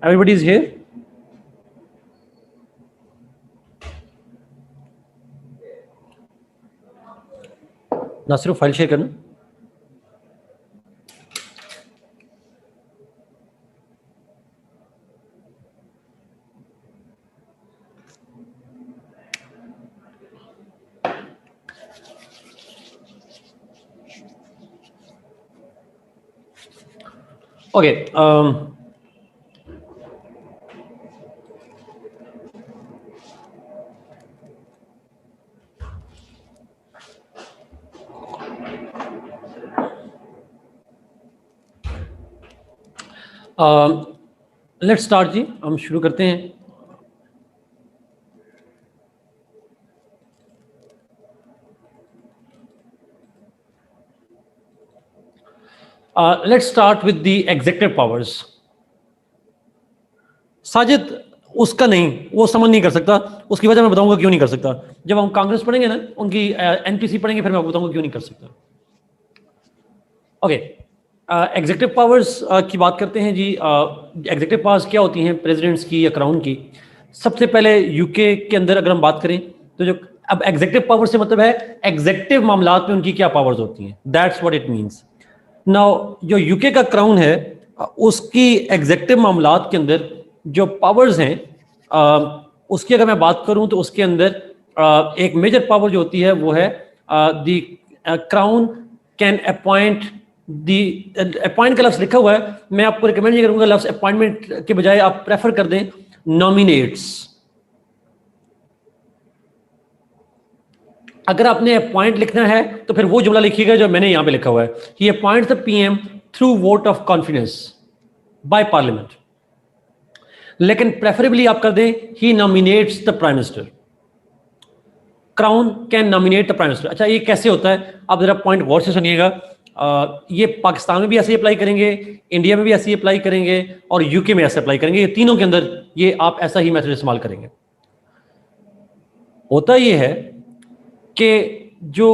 Everybody is here? Nasir file share करना. Okay. Let's start जी, हम शुरू करते हैं. Let's start with the executive powers. Sajid उसका नहीं, वो समझ नहीं कर सकता. उसकी वजह मैं बताऊंगा क्यों नहीं कर सकता. जब हम कांग्रेस पढ़ेंगे ना, उनकी एनपीसी पढ़ेंगे, फिर मैं आपको बताऊंगा क्यों नहीं कर सकता. ओके, एग्जीक्यूटिव पावर्स की बात करते हैं जी. एग्जीक्यूटिव पावर्स क्या होती हैं प्रेसिडेंट्स की या क्राउन की? सबसे पहले यूके के अंदर अगर हम बात करें तो जो अब एग्जीक्यूटिव पावर से मतलब है एग्जीक्यूटिव मामलात में उनकी क्या पावर्स होती हैं. That's what it means. Now जो यूके का क्राउन है, उसकी एग्जीक्यूटिव मामलात के अंदर जो पावर्स हैं, उसकी अगर मैं बात करूं तो उसके अंदर एक मेजर पावर जो होती है वो है the crown can appoint the. Appoint का लफ्ज लिखा हुआ है, मैं आपको रिकमेंड नहीं करूंगा लफ्ज अपॉइंटमेंट के बजाय आप प्रेफर कर दें नॉमिनेट्स. अगर आपने अपॉइंट लिखना है तो फिर वो जुमला लिखिएगा जो मैंने यहां पे लिखा हुआ है. He appoints the PM through vote of confidence by parliament. लेकिन प्रेफरेबली आप कर दें he nominates the prime minister. Crown can nominate the prime minister. अच्छा, ये कैसे होता है? आप जरा पॉइंट गौर से सुनिएगा. ये पाकिस्तान में भी ऐसे अप्लाई करेंगे, इंडिया में भी ऐसे अप्लाई करेंगे, और यूके में ऐसे अप्लाई करेंगे. ये तीनों के अंदर ये आप ऐसा ही मेथड इस्तेमाल करेंगे. होता ये है कि जो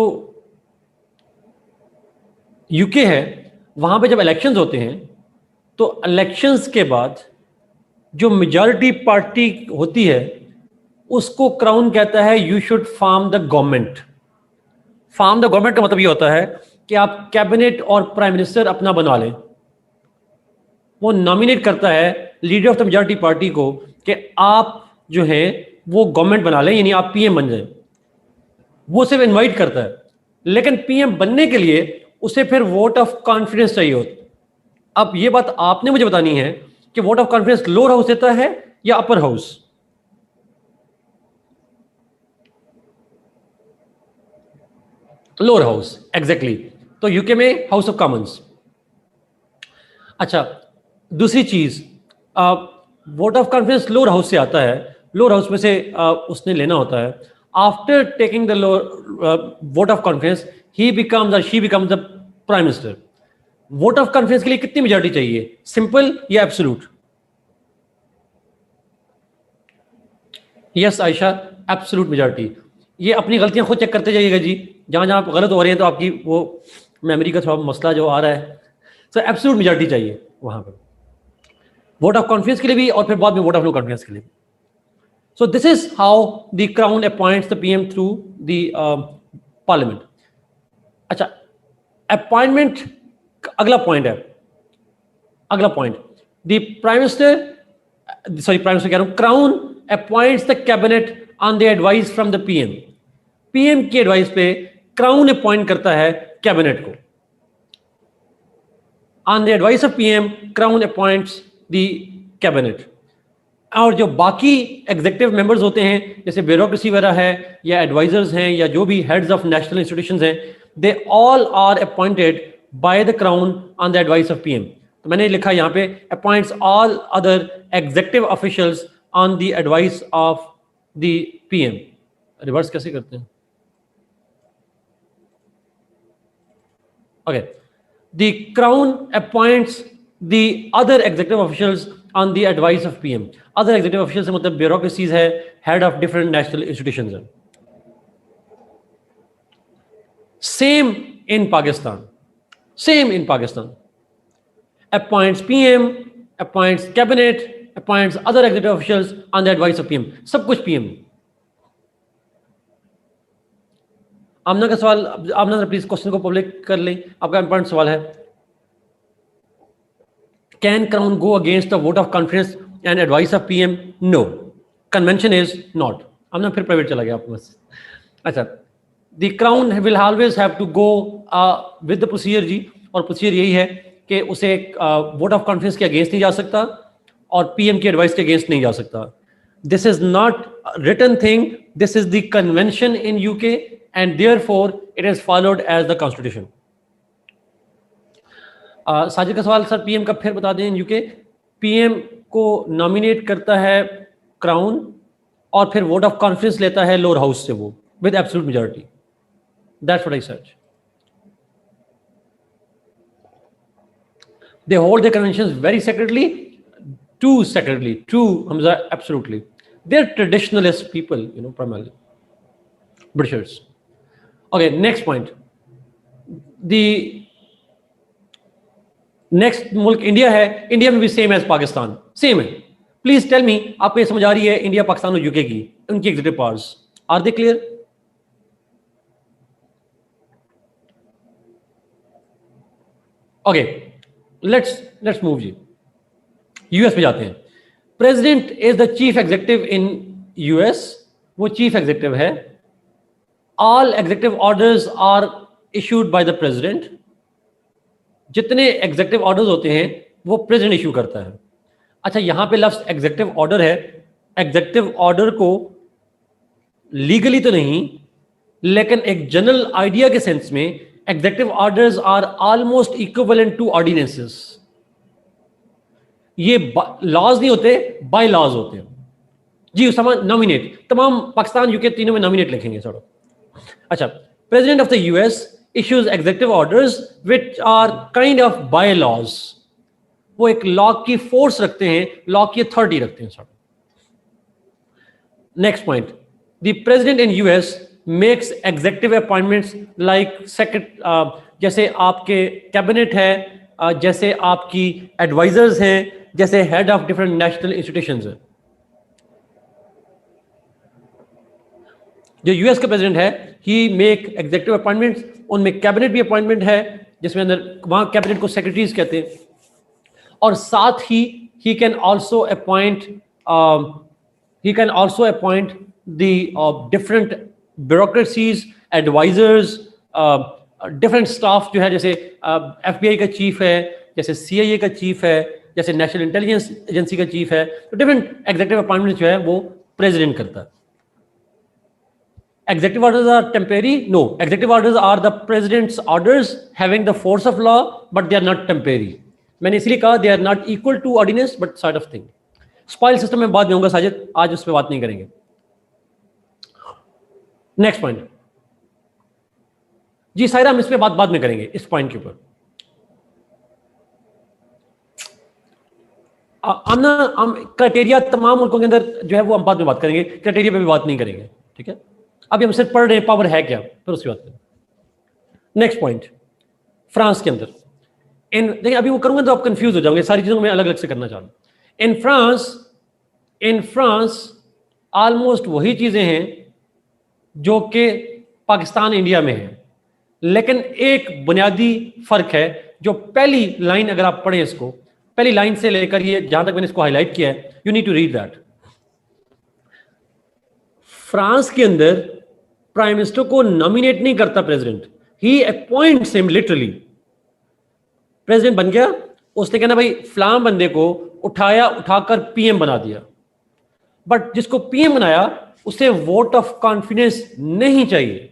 यूके है वहां पे जब इलेक्शंस होते हैं तो इलेक्शंस के बाद जो मेजॉरिटी पार्टी होती है उसको क्राउन कहता है you should form the government. Form the government का मतलब ये होता है कि आप कैबिनेट और प्राइम मिनिस्टर अपना बना लें. वो नॉमिनेट करता है leader of the majority party को कि आप जो है वो गवर्नमेंट बना लें, यानी आप पीएम बन जाए. वो सिर्फ इनवाइट करता है, लेकिन पीएम बनने के लिए उसे फिर वोट ऑफ कॉन्फिडेंस चाहिए होता. अब ये बात आपने मुझे बतानी है कि vote of confidence lower house देता है या upper house? Lower house, exactly. तो यूके में हाउस ऑफ कॉमन्स. अच्छा, दूसरी चीज, vote of confidence lower house से आता है. लोअर हाउस में से उसने लेना होता है. After taking the vote of confidence he becomes she becomes the prime minister. Vote of confidence के लिए कितनी मेजॉरिटी चाहिए, सिंपल या absolute? Yes Ayesha, absolute majority. ये अपनी गलतियां खुद चेक करते जाइएगा जी. जहां जहां आप गलत हो रहे हैं तो आपकी वो मेमोरी का थोड़ा मसला जो आ रहा है, तो एब्सोल्यूट मेजॉरिटी चाहिए वहां पर वोट ऑफ कॉन्फिडेंस के लिए भी और फिर बाद में वोट ऑफ नो कॉन्फिडेंस के लिए. So this is how the crown appoints the PM through the parliament. अच्छा, अपॉइंटमेंट अगला पॉइंट है. अगला point, the prime minister, sorry prime minister कह रहा हूं, crown appoints the cabinet on the advice from the PM. PM की advice पे crown appoint करता है कैबिनेट को. On the advice of PM crown appoints the cabinet. और जो बाकी एग्जीक्यूटिव मेंबर्स होते हैं जैसे ब्यूरोक्रेसी वगैरह है या एडवाइजर्स हैं या जो भी हेड्स ऑफ नेशनल इंस्टीट्यूशंस हैं, they all are appointed by the crown on the advice of PM. तो मैंने लिखा यहाँ पे appoints all other executive officials on the advice of the PM. Reverse कैसे करते हैं? Okay, the crown appoints the other executive officials on the advice of PM. Other executive official से मतलब ब्यूरोक्रेसीज है, head of different national institutions है. Same in Pakistan, same in Pakistan. Appoints PM, appoints cabinet, appoints other executive officials on the advice of PM. सब कुछ PM. Amna का सवाल, Amna please question को public कर लें, आपका इंपॉर्टेंट सवाल है। Can crown go against the vote of confidence and advice of PM? No, convention is not. Amna फिर प्राइवेट चला गया आपके पास। अच्छा, the crown will always have to go with the procedure जी, और प्रोसीजर यही है कि उसे वोट ऑफ कॉन्फिडेंस के अगेंस्ट नहीं जा सकता और पीएम की एडवाइस के अगेंस्ट नहीं जा सकता। This is not written thing, this is the convention in UK and therefore it is followed as the constitution. Sajid का सवाल, सर पीएम का फिर बता दें। यूके पीएम को नॉमिनेट करता है क्राउन और फिर वोट ऑफ कॉन्फिडेंस लेता है लोअर हाउस से वो with absolute majority. That's what I said. They hold their conventions very secretly, too secretly, too, Hamza, absolutely. They're traditionalist people, you know, primarily. Britishers. Okay, next point. The next मुल्क India है, India में भी same as Pakistan, same है। Please tell me, आपको ये समझ आ रही है इंडिया, पाकिस्तान और यूके की उनकी executive powers, are they clear? Okay, let's move जी, यूएस पे जाते हैं। President is the chief executive in US, वो चीफ एग्जीक्यूटिव है। All executive orders are issued by the president. जितने एग्जीक्यूटिव ऑर्डर्स होते हैं वो प्रेसिडेंट इशू करता है। अच्छा, यहां पे लफ्ज एग्जीक्यूटिव ऑर्डर है। एग्जीक्यूटिव ऑर्डर को लीगली तो नहीं, लेकिन एक जनरल आइडिया के सेंस में executive orders are almost equivalent to ordinances. ये लॉज नहीं होते, बाय लॉज होते हैं जी। उसामा, नॉमिनेट, तमाम पाकिस्तान यूके तीनों में नॉमिनेट लिखेंगे सर। अच्छा, president of the US issues executive orders which are kind of bylaws. वो एक लॉ की फोर्स रखते हैं, लॉ की अथॉरिटी रखते हैं sir. Next point, the president in US makes executive appointments like जैसे आपके कैबिनेट है, जैसे आपकी एडवाइजर्स हैं, जैसे head of different national institutions है। जो यूएस का प्रेसिडेंट है, ही मेक एग्जीक्यूटिव अपॉइंटमेंट्स, उनमें कैबिनेट भी अपॉइंटमेंट है, जिसमें अंदर वहां कैबिनेट को सेक्रेटरीज कहते हैं। और साथ ही can also appoint the different bureaucracies, advisers, different staff जो है, जैसे एफबीआई का चीफ है, जैसे सीआईए का चीफ है, जैसे नेशनल इंटेलिजेंस एजेंसी का चीफ है। तो डिफरेंट एग्जीक्यूटिव अपॉइंटमेंट जो है वो प्रेसिडेंट करता है। Executive orders are temporary? No. Executive orders are the president's orders having the force of law, but they are not temporary. मैंने इसलिए कहा they are not equal to ordinance, but sort of thing. Spoil system में बात नहीं होगा साजिद, आज उस पर बात नहीं करेंगे। नेक्स्ट पॉइंट जी सायरा, हम इस पे बात बाद में करेंगे, इस पॉइंट के ऊपर। क्राइटेरिया तमाम मुल्कों के अंदर जो है वो हम बाद में बात करेंगे, क्राइटेरिया पे भी बात नहीं करेंगे, ठीक है। अभी हम सिर्फ पढ़ रहे हैं पावर है क्या, फिर उसकी बात करें। नेक्स्ट पॉइंट, फ्रांस के अंदर देखिए, अभी वो करूंगा तो आप कंफ्यूज हो जाओगे, सारी चीजों को मैं अलग अलग से करना चाह रहा हूं। इन फ्रांस ऑलमोस्ट वही चीजें हैं जो कि पाकिस्तान इंडिया में है, लेकिन एक बुनियादी फर्क है। जो पहली लाइन अगर आप पढ़ें इसको, पहली लाइन से लेकर ये जहां तक मैंने इसको हाईलाइट किया है, you need to read that. France के अंदर प्राइम मिनिस्टर को नॉमिनेट नहीं करता president, he appoints him literally. President बन गया, उसने कहना भाई फलां बंदे को उठाकर पीएम बना दिया, बट जिसको पीएम बनाया उसे वोट ऑफ कॉन्फिडेंस नहीं चाहिए।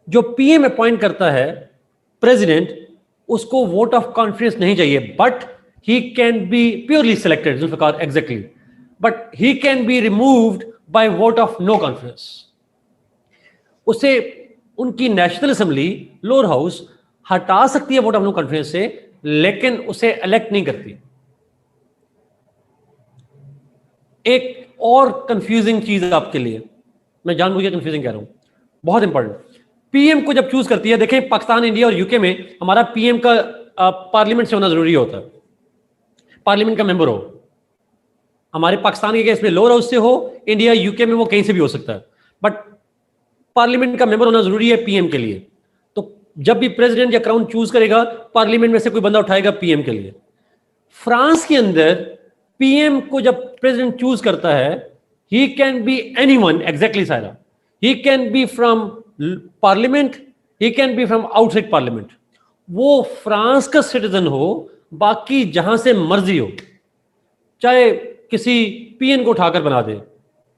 जो पीएम अपॉइंट करता है प्रेसिडेंट, उसको वोट ऑफ कॉन्फिडेंस नहीं चाहिए, but he can be purely selected, Zulfiqar exactly, but he can be removed by vote of no confidence. उसे उनकी नेशनल असेंबली लोअर हाउस हटा सकती है वोट ऑफ नो कॉन्फिडेंस से, लेकिन उसे इलेक्ट नहीं करती। एक और कंफ्यूजिंग चीज आपके लिए, मैं जानबूझ के कंफ्यूजिंग कह रहा हूं, बहुत इंपॉर्टेंट। पीएम को जब चूज करती है, देखें पाकिस्तान, इंडिया और यूके में हमारा पीएम का पार्लियामेंट से होना जरूरी होता है। पार्लियामेंट का मेंबर हो, हमारे पाकिस्तान के केस में लोअर हाउस से हो, इंडिया यूके में वो कहीं से भी हो सकता है, बट पार्लियामेंट का मेंबर होना जरूरी है पीएम के लिए। तो जब भी प्रेसिडेंट या क्राउन चूज करेगा, पार्लियामेंट में से कोई बंदा उठाएगा पीएम के लिए। फ्रांस के अंदर पीएम को जब प्रेसिडेंट चूज करता है, ही can B anyone, exactly Saira, he can B from parliament, he can B from outside parliament. वो फ्रांस का सिटीजन हो, बाकी जहां से मर्जी हो, चाहे किसी पीएन को उठाकर बना दे,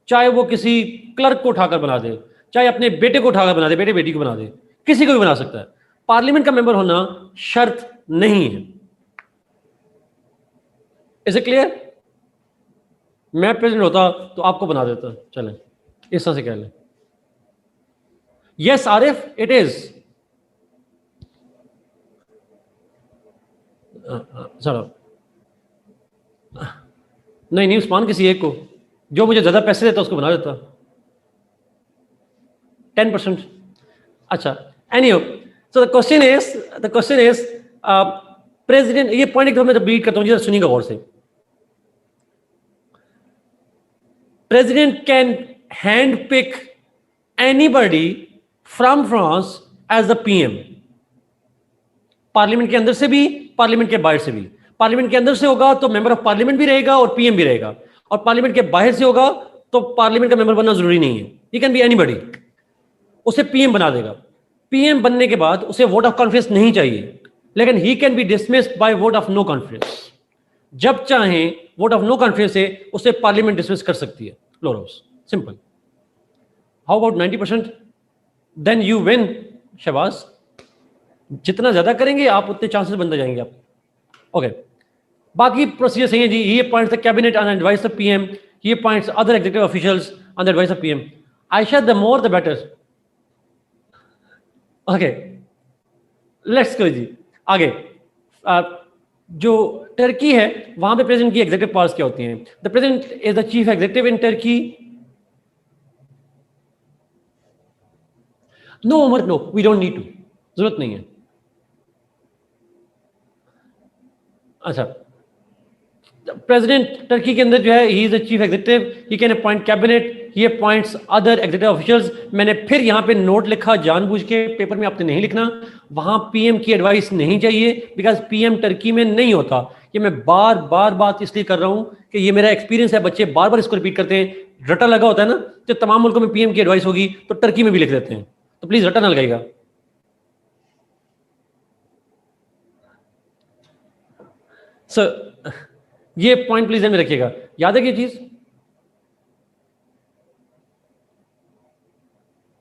चाहे वो किसी क्लर्क को उठाकर बना दे, चाहे अपने बेटे को उठाकर बना दे, बेटे बेटी को बना दे, किसी को भी बना सकता है। पार्लियामेंट का मेंबर होना शर्त नहीं है। Is it clear? मैं प्रेसिडेंट होता तो आपको बना देता, चलें इस तरह से कह लें। Yes Arif, it is. चलो, नहीं उस्मान, किसी एक को जो मुझे ज्यादा पैसे देता उसको बना देता, 10%। अच्छा, anyhow, so the question is president, ये पॉइंट एक मैं रिपीट करता हूं, जरा सुनिएगा गौर से। President can hand pick anybody from France as the PM, parliament के अंदर से भी, पार्लियामेंट के बाहर से भी। पार्लियामेंट के अंदर से होगा तो मेंबर ऑफ पार्लियामेंट भी रहेगा और पीएम भी रहेगा, और पार्लियामेंट के बाहर से होगा तो पार्लियामेंट का मेंबर बनना जरूरी नहीं है, ही कैन बी एनीबॉडी, उसे पीएम बना देगा। पीएम बनने के बाद उसे वोट ऑफ कॉन्फिडेंस नहीं चाहिए, लेकिन he can be dismissed by vote of no confidence. जब चाहे वोट ऑफ नो कॉन्फिडेंस से उसे पार्लियामेंट डिसमिस कर सकती है, lower house, simple. How about 90%? Then you win Shahbaz. जितना ज्यादा करेंगे आप, उतने चांसेस बनते जाएंगे आप। ओके, बाकी प्रोसीजर सही है जी। He appoints the cabinet on advice of PM, he appoints other executive officials on the advice of PM. Ayesha, the more the better. Okay, let's go जी आगे। जो टर्की है वहां पे प्रेसिडेंट की एग्जीक्यूटिव पावर्स क्या होती हैं? The president is the chief executive in Turkey. No Umar, no, we don't need to, जरूरत नहीं है। अच्छा, प्रेसिडेंट टर्की के अंदर जो है, he is the chief executive, he can appoint cabinet, he appoints other executive officials. मैंने फिर यहां पे नोट लिखा जानबूझ के, पेपर में आपने नहीं लिखना, वहां पीएम की एडवाइस नहीं चाहिए, बिकॉज पीएम टर्की में नहीं होता। ये मैं बार बार बात इसलिए कर रहा हूं कि ये मेरा एक्सपीरियंस है, बच्चे बार बार इसको रिपीट करते हैं। रटा लगा होता है ना, तो तमाम मुल्कों में पीएम की एडवाइस होगी तो टर्की में भी लिख देते हैं, तो प्लीज रटा ना लगाइएगा। सर ये पॉइंट प्लीज ध्यान में रखिएगा, याद है कि चीज?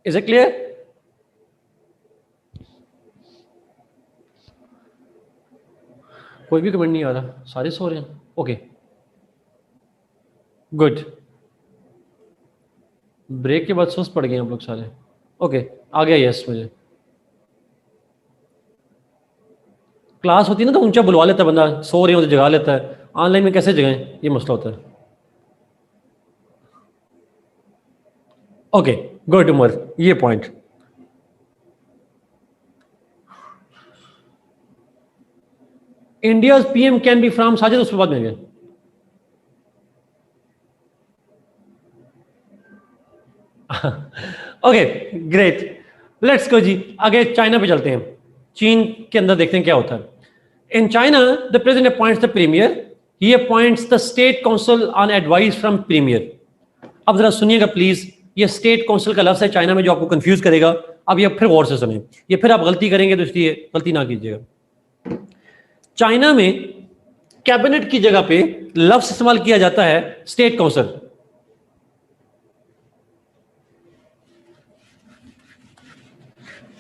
Is it clear? कोई भी कमेंट नहीं आ रहा, सारे सो रहे हैं। ओके गुड, ब्रेक के बाद सुस्त पड़ गए हम लोग सारे। ओके, आ गया यस मुझे। क्लास होती है ना तो ऊंचा बुलवा लेता है बंदा, सो रहे हो तो जगा लेता है, ऑनलाइन में कैसे जगाएं, ये मसला होता है। ओके गुड उमर, ये point. India PM can be from, Sajid उसके बाद में गए। ओके ग्रेट, लेट्स गो जी आगे। चाइना पे चलते हैं, चीन के अंदर देखते हैं क्या होता है। In China the president appoints the premier, he appoints the state council on advice from premier. अब जरा सुनिएगा प्लीज, ये स्टेट काउंसिल का लफ्ज है चाइना में जो आपको कंफ्यूज करेगा। अब ये फिर गौर से सुने, ये फिर आप गलती करेंगे तो इसलिए गलती ना कीजिएगा। चाइना में कैबिनेट की जगह पे लफ्ज इस्तेमाल किया जाता है स्टेट काउंसिल।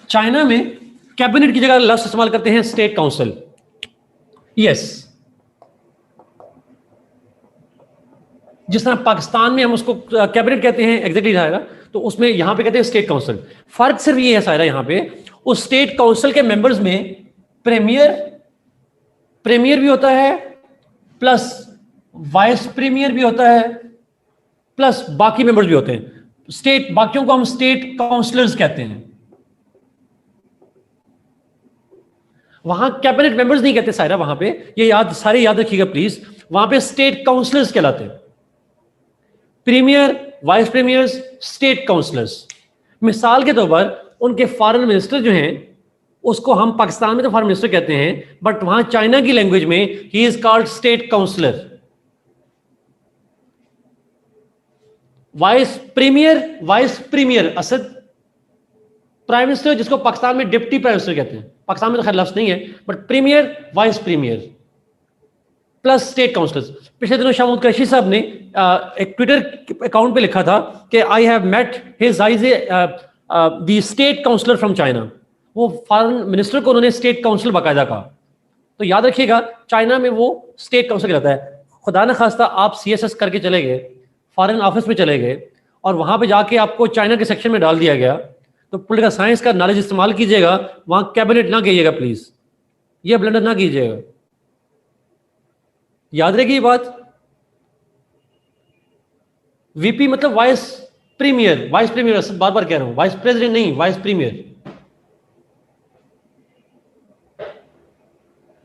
चाइना में कैबिनेट की जगह लफ्ज इस्तेमाल करते हैं स्टेट काउंसिल। यस, जिस तरह पाकिस्तान में हम उसको कैबिनेट कहते हैं, एग्जैक्टली जाएगा, तो उसमें यहां पे कहते हैं स्टेट काउंसिल। फर्क सिर्फ ये है सायरा, यहां पे उस स्टेट काउंसिल के मेंबर्स में प्रीमियर भी होता है, प्लस वाइस प्रीमियर भी होता है, प्लस बाकी मेंबर्स भी होते हैं। स्टेट, बाकियों को हम स्टेट काउंसलर्स कहते हैं। वहां कैबिनेट मेंबर्स नहीं कहते सायरा, वहां पे ये सारे याद रखिएगा प्लीज, वहां पे स्टेट काउंसलर्स कहलाते हैं। Premier, vice premiers, state councillors. मिसाल के तौर पर उनके फॉरेन मिनिस्टर जो हैं, उसको हम पाकिस्तान में तो फॉरेन मिनिस्टर कहते हैं, बट वहां चाइना की लैंग्वेज में he is called state councillor. Vice premier Asad, prime minister जिसको पाकिस्तान में डिप्टी प्राइम मिनिस्टर कहते हैं, पाकिस्तान में तो खैर लफ्ज नहीं है, but premier, vice premier plus state councillors. पिछले दिनों शाहमूद कुरैशी साहब ने एक ट्विटर अकाउंट पे लिखा था कि I have met his eyes the state councillor from China. वो फॉरेन मिनिस्टर को उन्होंने स्टेट काउंसिल बाकायदा कहा। तो याद रखिएगा चाइना में वो स्टेट काउंसिल कहलाता है। खुदा न खास्ता आप CSS करके चले गए, फॉरेन ऑफिस में चले गए और वहां पे जाके आपको चाइना के सेक्शन में डाल दिया गया, तो पॉलिटिकल साइंस का नॉलेज इस्तेमाल कीजिएगा, वहां कैबिनेट ना कहिएगा प्लीज, ये ब्लंडर ना कीजिएगा। याद रहेगी ये बात। VP मतलब वाइस प्रीमियर, बार बार कह रहा हूं, वाइस प्रेसिडेंट नहीं, वाइस प्रीमियर।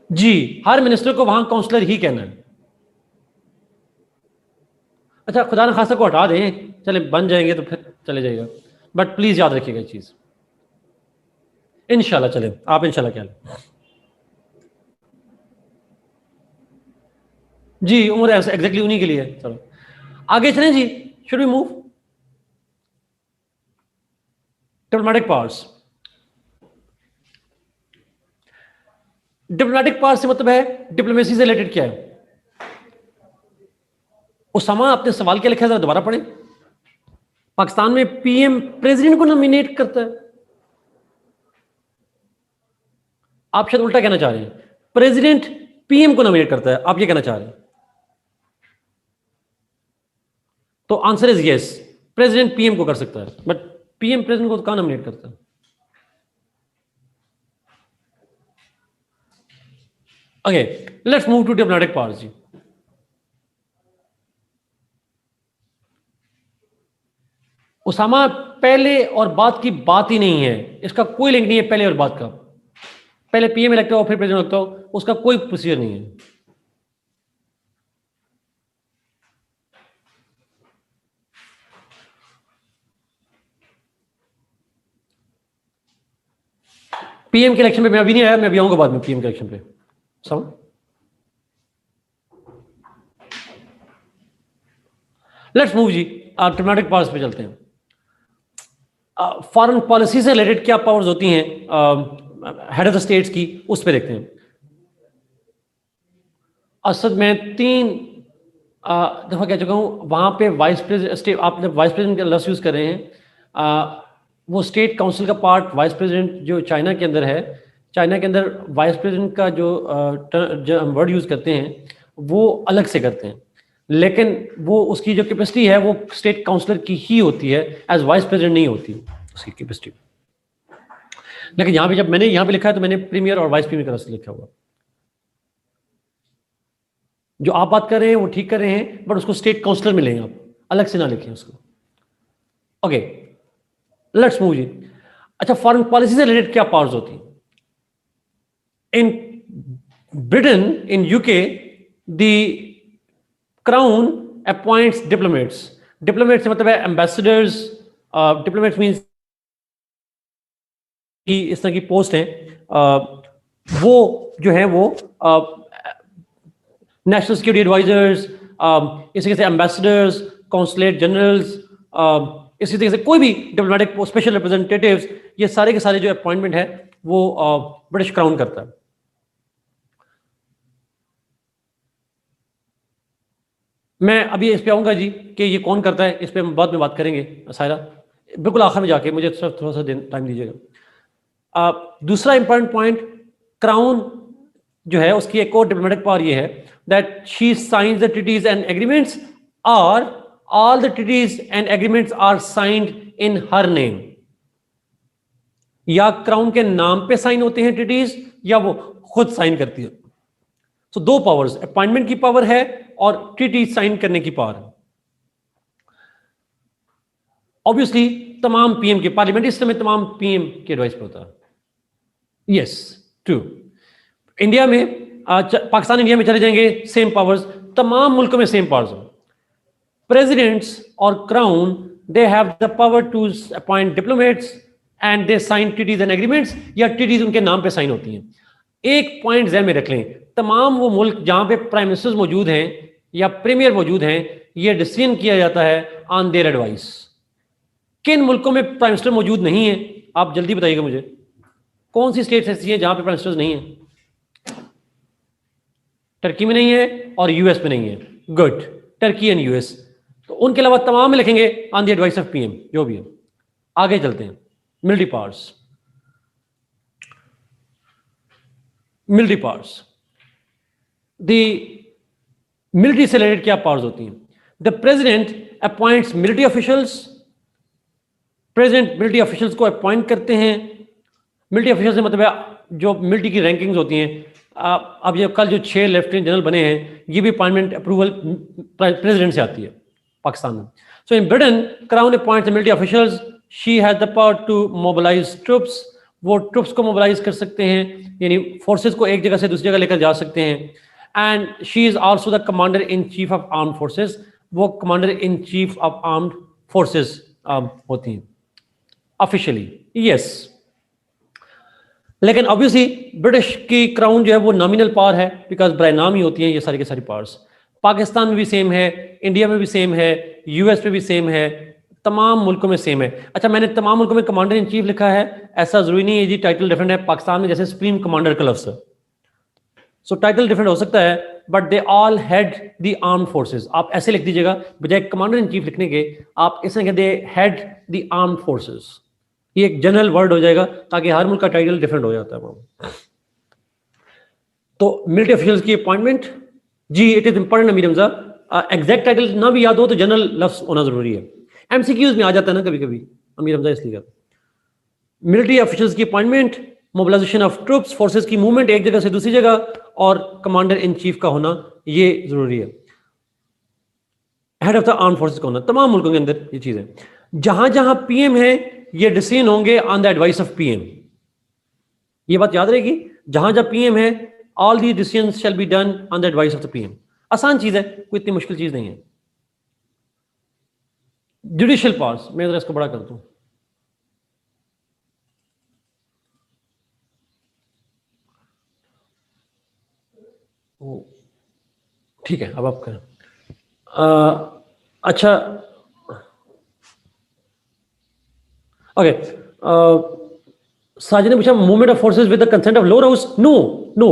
जी, हर मिनिस्टर को वहां काउंसलर ही कहना है। अच्छा, खुदा न खासा को हटा दें, चले बन जाएंगे तो फिर चले जाएगा, बट प्लीज याद रखिएगा चीज। इंशाल्लाह चले, आप इंशाल्लाह क्या जी, उम्र एग्जैक्टली उन्हीं के लिए। चलो आगे चलें जी, should we move. Diplomatic powers. Diplomatic power से मतलब है डिप्लोमेसी से रिलेटेड क्या है। उसामा, आपने सवाल क्या लिखा है, जरा दोबारा पढ़ें। पाकिस्तान में PM प्रेसिडेंट को नॉमिनेट करता है। आप शायद उल्टा कहना चाह रहे हैं, प्रेसिडेंट PM को नॉमिनेट करता है, आप ये कहना चाह रहे हैं। तो answer is yes, president PM को कर सकता है, बट PM प्रेसिडेंट को कहां नॉमिनेट करता है। Okay, let's move to diplomatic powers जी। उसामा, पहले और बाद की बात ही नहीं है, इसका कोई लिंक नहीं है पहले और बाद का। पहले PM इलेक्ट हो फिर प्रेसिडेंट इलेक्ट हो, उसका कोई प्रोसीजर नहीं है। PM के इलेक्शन पे मैं अभी नहीं आया, मैं अभी आऊंगा बाद में PM के इलेक्शन पे। समझ। लेट्स मूव जी, डिप्लोमेटिक पावर्स पे चलते हैं। फॉरेन पॉलिसी से रिलेटेड क्या पावर्स होती हैं हेड ऑफ द स्टेट्स की, उस पर देखते हैं। असद में 3 दफा कह चुका हूं, वहां पे वाइस प्रेसिडेंट, आप जब वाइस प्रेसिडेंट का लफ्ज यूज कर रहे हैं, वो स्टेट काउंसिल का पार्ट वाइस प्रेसिडेंट जो चाइना के अंदर है, चाइना के अंदर वाइस प्रेसिडेंट का जो हम वर्ड यूज करते हैं वो अलग से करते हैं, लेकिन वो उसकी जो कैपेसिटी है वो स्टेट काउंसलर की ही होती है, एज वाइस प्रेसिडेंट नहीं होती उसकी कैपेसिटी। लेकिन यहाँ पे जब मैंने यहाँ पे लिखा है तो मैंने प्रीमियर और वाइस प्रीमियर का रस लिखा हुआ। जो आप बात कर रहे हैं वो ठीक कर रहे हैं, बट उसको स्टेट काउंसलर में लेंगे, आप अलग से ना लिखें उसको। ओके, लेट्स मूव जी। अच्छा, फॉरेन पॉलिसी से रिलेटेड क्या पावर्स होती हैं। In Britain, in UK, the crown appoints diplomats. Diplomats मतलब है एम्बेसडर्स। डिप्लोमेट्स मीन्स कि इस तरह की पोस्ट है, वो जो है वो नेशनल सिक्योरिटी एडवाइजर्स, इसी तरह से एम्बेसडर्स, कॉन्सुलेट जनरल्स, इसी तरह से कोई भी डिप्लोमेटिक स्पेशल रिप्रेजेंटेटिव्स, ये सारे के सारे जो अपॉइंटमेंट है वो ब्रिटिश क्राउन करता है। मैं अभी इस पे आऊंगा जी कि ये कौन करता है, इस पे हम बाद में बात करेंगे सायरा, बिल्कुल आखिर में जाके, मुझे थोड़ा सा टाइम दीजिएगा। दूसरा इंपॉर्टेंट पॉइंट, क्राउन जो है उसकी एक और डिप्लोमेटिक पावर ये है that she signs the treaties and agreements, और all the treaties and agreements are signed in her name. या क्राउन के नाम पे साइन होते हैं ट्रीटीज, या वो खुद साइन करती है। तो दो पावर्स, अपॉइंटमेंट की पावर है और ट्रीटी साइन करने की पावर है। ऑब्वियसली तमाम PM के पार्लियामेंट्री सिस्टम में तमाम PM के एडवाइस पर होता है। Yes, true. इंडिया में पाकिस्तान इंडिया में चले जाएंगे, सेम पावर्स, तमाम मुल्कों में सेम पावर्स हैं। प्रेसिडेंट्स और crown, they have the power to appoint diplomats and they sign treaties and agreements, या ट्रीटीज उनके नाम पे साइन होती हैं। एक पॉइंट ज़हन में रख लें, तमाम वो मुल्क जहां पे प्राइम मिनिस्टर्स मौजूद हैं या प्रीमियर मौजूद हैं, ये डिसीजन किया जाता है ऑन देयर एडवाइस। किन मुल्कों में प्राइम मिनिस्टर मौजूद नहीं है, आप जल्दी बताइएगा मुझे, कौन सी स्टेट्स ऐसी हैं जहां पे प्राइम मिनिस्टर्स नहीं है? टर्की में नहीं है और यूएस में नहीं है। Good, Turkey and US. तो उनके अलावा तमाम में लिखेंगे on the advice of PM, जो भी है। आगे चलते हैं, military powers. Military powers, the military से रिलेटेड क्या पावर्स होती हैं? The president appoints military officials, president military officials को अपॉइंट करते हैं। मिलिट्री ऑफिशियल से मतलब है जो मिलिट्री की रैंकिंग्स होती हैं। अब ये कल जो 6 लेफ्टिनेंट जनरल बने हैं, ये भी अपॉइंटमेंट अप्रूवल प्रेसिडेंट से आती है पाकिस्तान में। So in Britain, crown appoints military officials, she has the power to mobilise troops, वो ट्रुप्स को मोबिलाइज कर सकते हैं, यानी फोर्सेस को एक जगह से दूसरी जगह लेकर जा सकते हैं। And she is also the commander in chief of armed forces, वो commander in chief of armed forces होती हैं ऑफिशियली, यस। लेकिन ऑब्वियसली ब्रिटिश की क्राउन जो है वो नॉमिनल पावर है, बिकॉज बाय नाम ही होती हैं ये सारी की सारी पावर्स। पाकिस्तान में भी सेम है, इंडिया में भी सेम है, यूएस में भी सेम है, तमाम मुल्कों में सेम है। अच्छा, मैंने तमाम मुल्कों में कमांडर इन चीफ लिखा है, ऐसा जरूरी नहीं है जी, टाइटल डिफरेंट है। पाकिस्तान में जैसे सुप्रीम कमांडर का लफ्ज़ है, सो टाइटल डिफरेंट हो सकता है, but they all head the armed forces. आप ऐसे लिख दीजिएगा, बजाय कमांडर इन चीफ लिखने के आप इसे कहते हैं हेड द आर्म्ड फोर्सेस। ये एक जनरल वर्ड हो जाएगा, ताकि हर मुल्क का टाइटल डिफरेंट हो जाता है। तो मिलिट्री ऑफिशियल्स की अपॉइंटमेंट, जी it is important Amir Hamza, exact title ना भी याद हो तो जनरल लफ्ज होना जरूरी है। एमसीक्यूज में आ जाता है ना कभी कभी अमीर हमजा, इसलिए मिलिट्री ऑफिशियल्स की appointment, mobilisation of troops, forces की मूवमेंट एक जगह से दूसरी जगह, और कमांडर इन चीफ का होना ये जरूरी है। Head of the arm forces का होना तमाम मुल्कों के अंदर ये चीज है। जहां जहां पीएम है ये डिसीजन होंगे on the advice of PM, ये बात याद रहेगी। जहां जहां पीएम है, all the decisions shall be done on the advice of the PM. आसान चीज है, कोई इतनी मुश्किल चीज नहीं है। जुडिशियल पावर्स, मैं जरा इसको बड़ा कर दूं, ठीक है, अब आप करें। अच्छा, ओके, साजिद ने पूछा movement of forces with the consent of lower house. No no,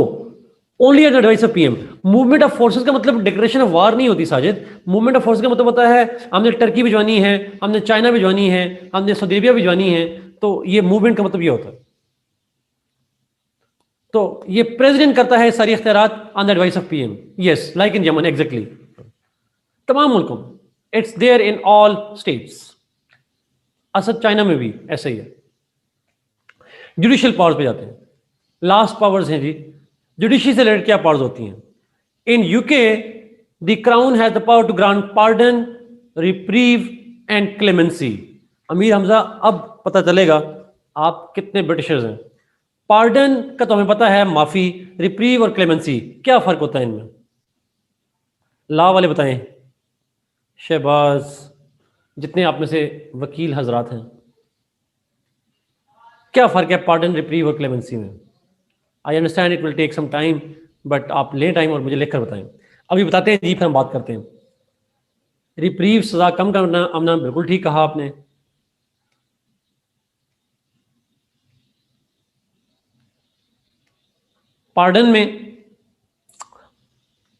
only at advice of PM. Movement of forces का मतलब डिक्लेरेशन ऑफ वार नहीं होती साजिद। मूवमेंट ऑफ फोर्सेस का मतलब होता है हमने टर्की भिजवानी है, हमने चाइना भिजवानी है, हमने सऊदी अरेबिया भिजवानी है, तो ये मूवमेंट का मतलब ये होता है। तो ये प्रेसिडेंट करता है सारी इख्तियारात on the advice of PM, yes, like in Yemen, exactly. तमाम मुल्कों में it's there in all states. Asad China में भी ऐसा ही है। जुडिशियल पावर्स पे जाते हैं, लास्ट पावर्स हैं जी। जुडिशरी से रिलेटेड क्या पावर्स होती हैं? In UK the crown has the power to grant pardon, reprieve and clemency. Amir Hamza, अब पता चलेगा आप कितने ब्रिटिशर्स हैं। पार्डन का तो हमें पता है, माफी। रिप्रीव और क्लेमेंसी, क्या फर्क होता है इनमें? लॉ वाले बताएं, शहबाज, जितने आप में से वकील हजरात हैं, क्या फ़र्क है पार्डन, रिप्रीव और क्लेमेंसी में? I understand it will take some time, but आप लें टाइम और मुझे लिखकर बताएं। अभी बताते हैं जी, फिर हम बात करते हैं। रिप्रीव, सजा कम करना, अमना, बिल्कुल ठीक कहा आपने। पार्डन में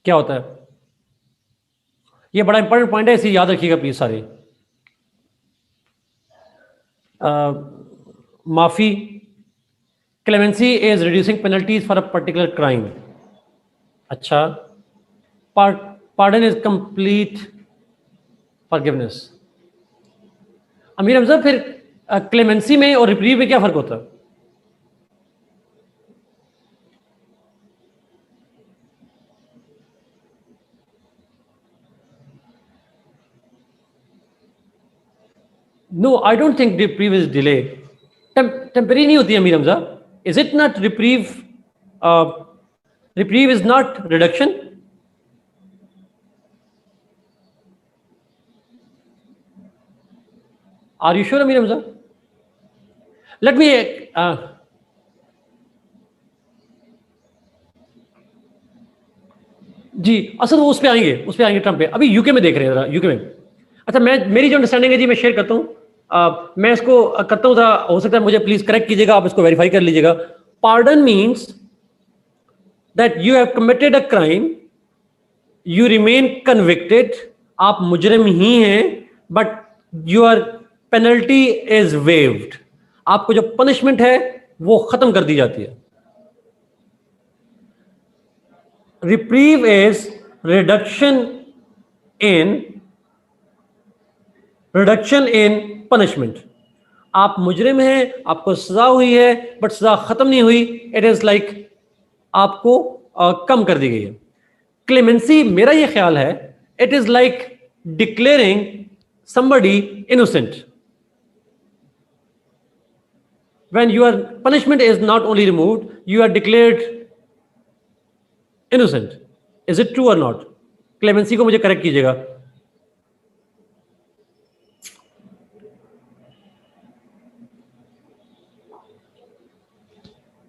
क्या होता है? ये बड़ा इंपॉर्टेंट पॉइंट है, इसे याद रखिएगा प्लीज सारे। माफी, clemency is reducing penalties for a particular crime. अच्छा, pardon is complete forgiveness. Amir Hamza, फिर क्लेमेंसी में और रिप्रीव में क्या फर्क होता है? No, I don't think reprieve is delay. Temporary नहीं होती Amir Hamza. Is it not reprieve Reprieve is not reduction. Are you sure, Amir Hamza? Let me जी असल वो उस पे आएंगे ट्रम्प पे। अभी यूके में देख रहे हैं जरा, यूके में। अच्छा, मेरी जो अंडरस्टैंडिंग है जी, मैं शेयर करता हूँ। मैं इसको करता हूँ, हो सकता है मुझे प्लीज करेक्ट कीजिएगा, आप इसको वेरीफाई कर लीजिएगा। Pardon means that you have committed a crime, you remain convicted, आप मुजरिम ही हैं, but your penalty is waived, आपको जो पनिशमेंट है वो खत्म कर दी जाती है। Reprieve is reduction in punishment. आप मुजरिम हैं, आपको सजा हुई है, बट सजा खत्म नहीं हुई, इट इज लाइक आपको कम कर दी गई है। क्लेमेंसी, मेरा ये ख्याल है, it is like declaring somebody innocent. When your punishment is not only removed, you are declared innocent. Is it true or not? Clemency को मुझे करेक्ट कीजिएगा।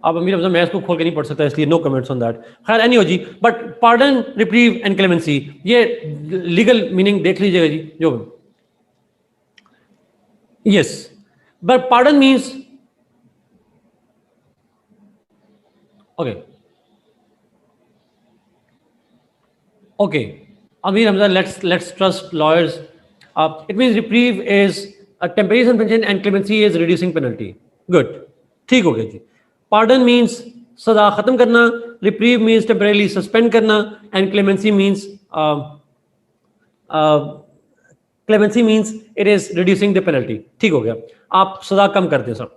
आप अमीर अफजल, मैं इसको खोल के नहीं पढ़ सकता, इसलिए नो कमेंट्स ऑन दैट। खैर एनी हो जी, but pardon, reprieve and clemency, ये लीगल मीनिंग देख लीजिएगा जी। जो yes, but pardon means okay Amir Hamza, let's trust lawyers. It means reprieve is a temporary suspension and clemency is reducing penalty. Good, ठीक हो गया जी। pardon means सजा खत्म करना, reprieve means temporarily suspend करना, and clemency means clemency means it is reducing the penalty. ठीक हो गया, आप सजा कम कर दें सर।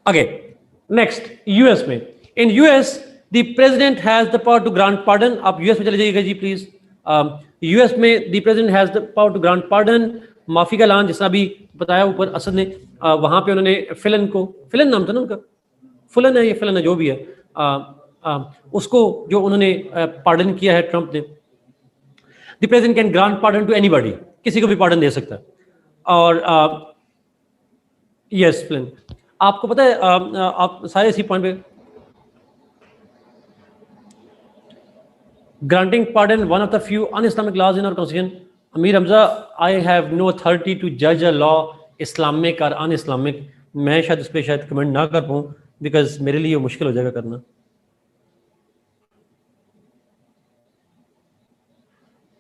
Okay, next, यूएस में, in US the president has the power to grant pardon. आप यूएस में चले जाइएगा जी प्लीज। यूएस में the president has the power to grant pardon, माफी का ऐलान, जैसा भी बताया ऊपर असद ने, वहां पे उन्होंने फिलन को, फिलन नाम था ना उनका, फुलन है, ये फिलन है, जो भी है, उसको जो उन्होंने पार्डन किया है ट्रंप ने। The president can grant pardon to anybody, किसी को भी पार्डन दे सकता है। और यस प्लेन, आपको पता है, आप सारे इसी पॉइंट पे, granting pardon one of the few un-Islamic laws in our constitution. Amir Hamza, I have no authority to जज अ लॉ इस्लामिक और अन इस्लामिक। मैं शायद इस पर शायद कमेंट ना कर पाऊँ, बिकॉज मेरे लिए मुश्किल हो जाएगा करना।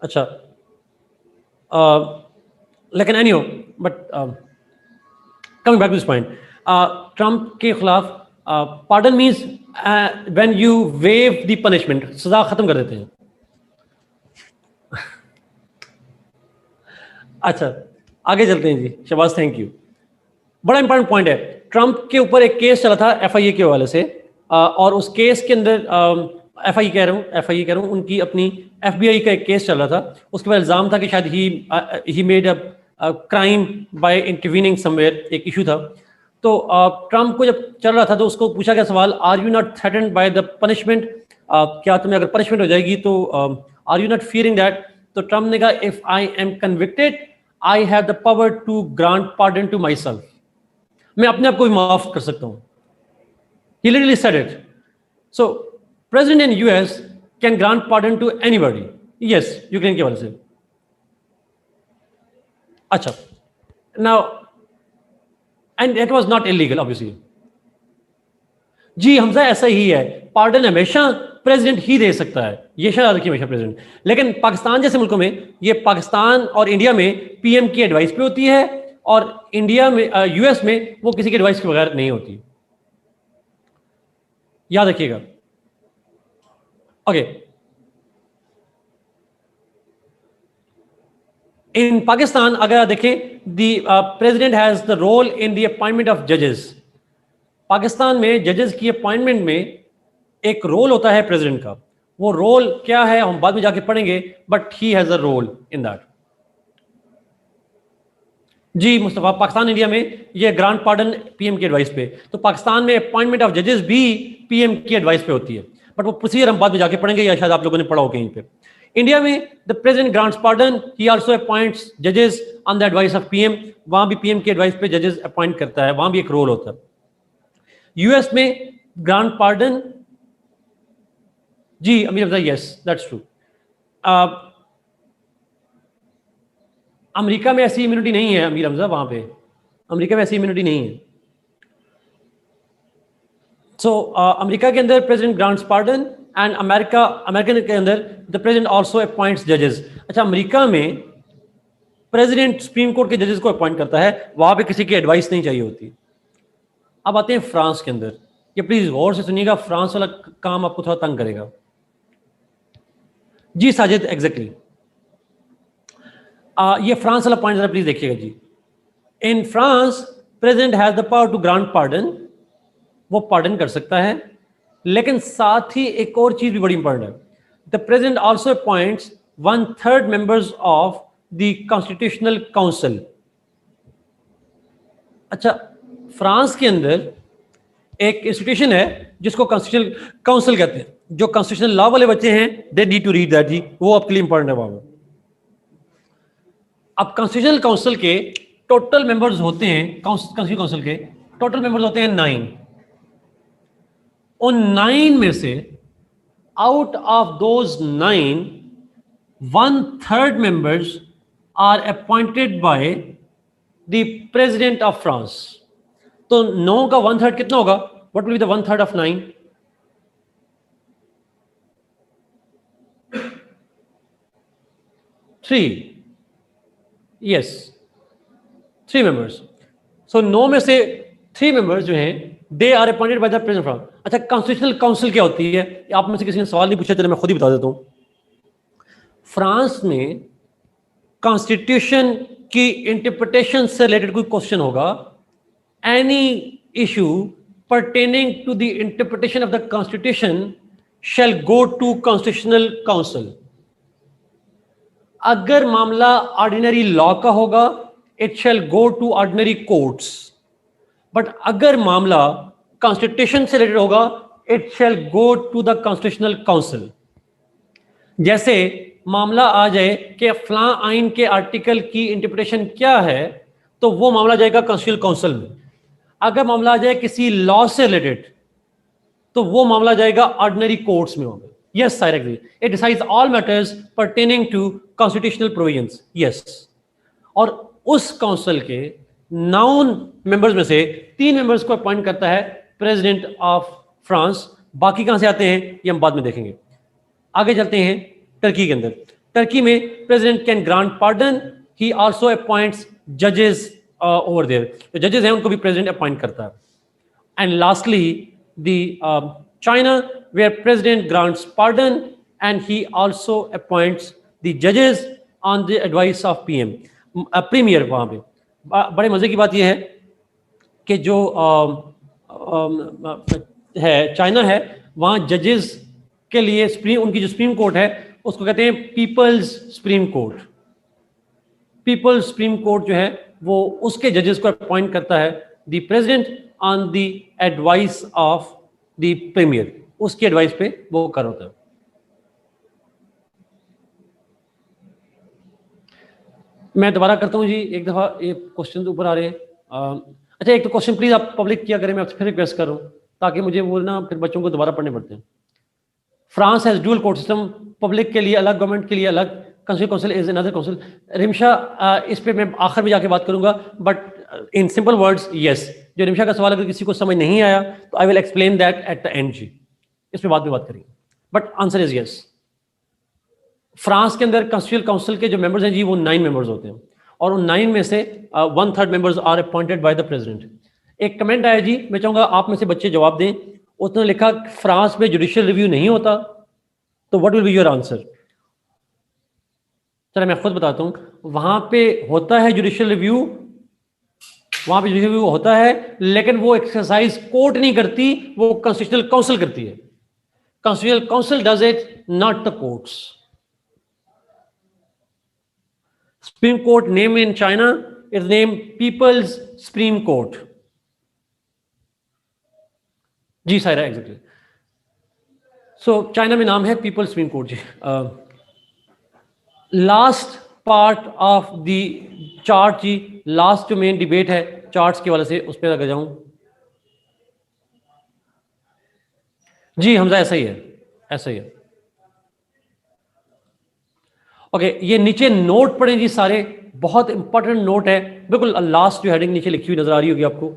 अच्छा, लेकिन anyhow, but coming back to this point, Trump के खिलाफ pardon means when you waive the punishment, सजा खत्म कर देते हैं। अच्छा, आगे चलते हैं जी। Shahbaz, thank you. बड़ा इंपॉर्टेंट पॉइंट है, ट्रंप के ऊपर एक केस चला था एफआईए के हवाले से, और उस केस के अंदर एफआईए कह रहा हूँ, उनकी अपनी एफबीआई का एक केस चल रहा था। उसके बाद इल्ज़ाम था कि शायद he made a crime by intervening somewhere, एक इशू था। तो ट्रंप को जब चल रहा था तो उसको पूछा गया सवाल, are you not threatened by the punishment, क्या तुम्हें अगर पनिशमेंट हो जाएगी तो are you not fearing that? तो ट्रंप ने कहा, if I am convicted I have the power to grant pardon to myself, मैं अपने आप को भी माफ कर सकता हूँ। He literally said it. So, president in US can grant pardon to anybody. Yes, Ukraine के हवाले से। अच्छा, now, and it was not illegal, obviously. जी हमजा, ऐसा ही है, पार्डन हमेशा प्रेसिडेंट ही दे सकता है, ये शायद रखिए हमेशा प्रेसिडेंट। लेकिन पाकिस्तान जैसे मुल्कों में, ये पाकिस्तान और इंडिया में पीएम की एडवाइस पे होती है, और इंडिया में, यूएस में वो किसी की एडवाइस के बगैर नहीं होती, याद रखिएगा। ओके, इन पाकिस्तान अगर आप देखें, the president has the role in the appointment of जजेस। पाकिस्तान में जजेस की अपॉइंटमेंट में एक रोल होता है प्रेसिडेंट का। वो रोल क्या है हम बाद में जाके पढ़ेंगे, but he has a role in that. जी मुस्तफ़ा, पाकिस्तान इंडिया में ये ग्रांट पार्डन पीएम की एडवाइस पे, तो पाकिस्तान में अपॉइंटमेंट ऑफ जजेस भी पीएम की एडवाइस पे होती है, बट वो प्रोसीजर हम बाद में जाके पढ़ेंगे या शायद आप लोगों ने पढ़ा हो कहीं पे। इंडिया में the president grants pardon, he also appoints जजेस on the advice of PM, वहां भी पीएम की एडवाइस पे जजेस अपॉइंट करता है, वहां भी एक रोल होता है। यूएस में grant pardon, ji Amir Hamza, yes that's true. America में ऐसी इम्यूनिटी नहीं है अमीर हमजा, वहां पे अमेरिका में ऐसी इम्यूनिटी नहीं है। सो अमेरिका के अंदर president grants pardon and American के अंदर द प्रेसिडेंट आल्सो अपॉइंट्स जजेस। अच्छा, अमेरिका में प्रेसिडेंट सुप्रीम कोर्ट के जजेस को अपॉइंट करता है, वहां पे किसी की एडवाइस नहीं चाहिए होती। अब आते हैं फ्रांस के अंदर, ये प्लीज गौर से सुनिएगा, फ्रांस वाला काम आपको थोड़ा तंग करेगा। जी साजिद, एग्जैक्टली ये फ्रांस वाला पॉइंट जरा प्लीज देखिएगा जी। In France president has the power to grant pardon, वो पार्डन कर सकता है, लेकिन साथ ही एक और चीज भी बड़ी इंपॉर्टेंट है, the president also appoints 1/3 members of the constitutional council. अच्छा, फ्रांस के अंदर एक इंस्टीट्यूशन है जिसको कॉन्स्टिट्यूशनल काउंसिल कहते हैं, जो कॉन्स्टिट्यूशनल लॉ वाले बच्चे हैं they need to read that जी, वो आपके लिए इंपॉर्टेंट है वहां। अब कॉन्स्टिट्यूशनल काउंसिल के टोटल मेंबर्स होते हैं, कॉन्स्टिट्यूशनल काउंसिल के टोटल मेंबर्स होते हैं 9। उन 9 में से out of those 9 1/3 members are appointed by the president of France. तो 9 का 1/3 कितना होगा? What will be the 1/3 of 9? 3। Yes, 3 members. So 9 में से 3 मेंबर्स जो हैं they are appointed by the president France. अच्छा, कॉन्स्टिट्यूशनल काउंसिल क्या होती है? आप में से किसी ने सवाल नहीं पूछा, चलो मैं खुद ही बता देता हूं। फ्रांस में कॉन्स्टिट्यूशन की इंटरप्रिटेशन से रिलेटेड कोई क्वेश्चन होगा, any issue pertaining to the interpretation of the constitution shall go to constitutional council। अगर मामला ऑर्डिनरी लॉ का होगा it shall go to ordinary courts, but अगर मामला कॉन्स्टिट्यूशन से रिलेटेड होगा it shall go to the constitutional council. जैसे मामला आ जाए कि फलां आइन के आर्टिकल की इंटरप्रिटेशन क्या है, तो वो मामला जाएगा कॉन्स्टिट्यूशनल काउंसिल में। अगर मामला आ जाए किसी लॉ से रिलेटेड, तो वो मामला जाएगा ऑर्डिनरी कोर्ट्स में होगा। Yes sir, agree, it decides all matters pertaining to constitutional provisions. Yes, और उस काउंसिल के 9 मेंबर्स में से 3 मेंबर्स को अपॉइंट करता है प्रेसिडेंट ऑफ फ्रांस। बाकी कहां से आते हैं ये हम बाद में देखेंगे। आगे चलते हैं टर्की के अंदर। टर्की में president can grant pardon, he also appoints जजेस ओवर देयर। जो जजेस हैं उनको भी प्रेसिडेंट अपॉइंट करता है। And lastly the China, where president grants pardon and he also appoints the जजेस on the advice of PM, premier. वहां पे बड़े मजे की बात यह है कि जो है चाइना है, वहां जजेस के लिए उनकी जो सुप्रीम कोर्ट है उसको कहते हैं people's supreme court. People's supreme court जो है वो उसके जजेस को अपॉइंट करता है the president on the advice of the premier, उसकी एडवाइस पे वो कर होता है। मैं दोबारा करता हूं जी, एक दफा ये क्वेश्चन ऊपर आ रहे हैं। अच्छा, एक तो क्वेश्चन प्लीज आप पब्लिक किया करें, मैं आपसे फिर रिक्वेस्ट कर रहा हूं ताकि मुझे वो ना फिर बच्चों को दोबारा पढ़ने पड़ते हैं। France has dual court system, public के लिए अलग, गवर्नमेंट के लिए अलग, council council is another council. Rimsha, इस पे मैं आखिर में जाके बात करूंगा, but in simple words yes. जो रिमशा का सवाल अगर किसी को समझ नहीं आया तो I will explain that at the end जी, इस पे बाद में बात करेंगे, but answer is yes. France के अंदर कॉन्स्टिट्यूशनल काउंसिल के जो मेंबर्स हैं जी वो 9 मेंबर्स होते हैं, और उन 9 में से 1/3 members are appointed by the president. एक कमेंट आया जी, मैं चाहूंगा आप में से बच्चे जवाब दें। उसने लिखा फ्रांस में जुडिशियल रिव्यू नहीं होता, तो what will be your answer? चलो मैं खुद बताता हूं, वहां पे होता है जुडिशियल रिव्यू, वहां पे जुडिशियल रिव्यू होता है, लेकिन वो एक्सरसाइज कोर्ट नहीं करती, वो कॉन्स्टिट्यूशनल काउंसिल करती है। Constitutional council does it, not the courts. Supreme Court name in China is name people's supreme court. जी सायरा, एग्जैक्टली। सो चाइना में नाम है पीपल्स सुप्रीम कोर्ट जी। Last part of the chart जी, लास्ट जो main debate है charts के वाले से, उस पर अगर जाऊं जी, हमजा ऐसा ही है, ऐसा ही है। ओके, ये नीचे नोट पढ़ें जी सारे, बहुत इंपॉर्टेंट नोट है, बिल्कुल लास्ट जो हेडिंग नीचे लिखी हुई नजर आ रही होगी आपको।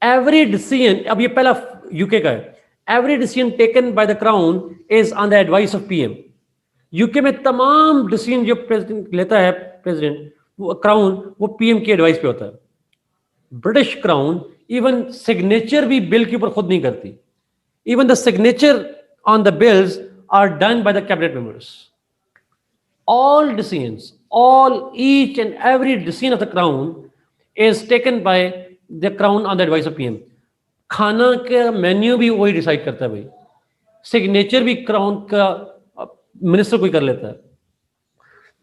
एवरी डिसीजन, अब ये पहला यूके का है, every decision taken by the crown is on the advice of PM. UK में तमाम डिसीजन जो प्रेसिडेंट लेता है, प्रेसिडेंट वो क्राउन, वो पीएम की एडवाइस पे होता है। ब्रिटिश क्राउन इवन सिग्नेचर भी बिल के ऊपर खुद नहीं करती। Even the signature on the bills are done by the cabinet members. All decisions, each and every decision of the crown is taken by the crown on the advice of PM. खाना का menu भी वही decide करता है भाई, signature भी crown का minister कोई कर लेता है।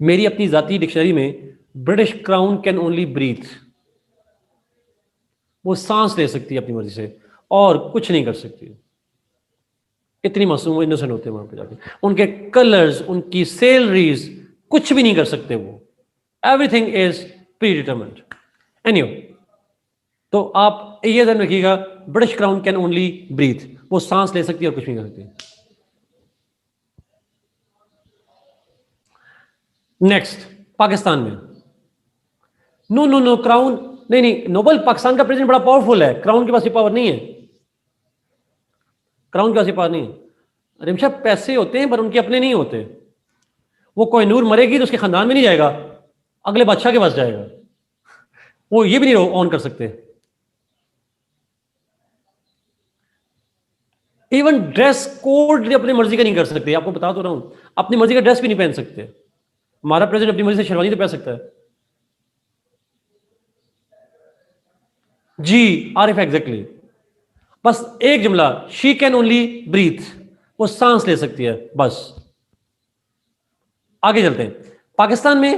मेरी अपनी जाती डिक्शनरी में British crown can only breathe, वो सांस ले सकती है अपनी मर्जी से और कुछ नहीं कर सकती। इतनी मासूम इनोसेंट होते हैं वहां पे जाके, उनके कलर्स, उनकी सैलरीज कुछ भी नहीं कर सकते वो, everything is predetermined. Anyway, तो आप ये ध्यान रखिएगा, British crown can only breathe, वो सांस ले सकती है और कुछ नहीं कर सकती। नेक्स्ट, पाकिस्तान में नो नो नो क्राउन नहीं नहीं, नोबल पाकिस्तान का प्रेसिडेंट बड़ा पावरफुल है, क्राउन के पास ये पावर नहीं है, क्राउन के पास ये पावर नहीं है। रिमशा पैसे होते हैं पर उनके अपने नहीं होते। वो कोहिनूर मरेगी तो उसके खानदान में नहीं जाएगा, अगले बादशाह के पास जाएगा, वो ये भी नहीं ऑन कर सकते। इवन ड्रेस कोड अपनी मर्जी का नहीं कर सकते, आपको बता तो रहा हूं, अपनी मर्जी का ड्रेस भी नहीं पहन सकते। हमारा प्रेसिडेंट अपनी मर्जी से शेरवानी तो पहन सकता है जी, आरिफ एग्जैक्टली। बस एक जुमला, शी कैन ओनली ब्रीथ, वो सांस ले सकती है बस। आगे चलते हैं, पाकिस्तान में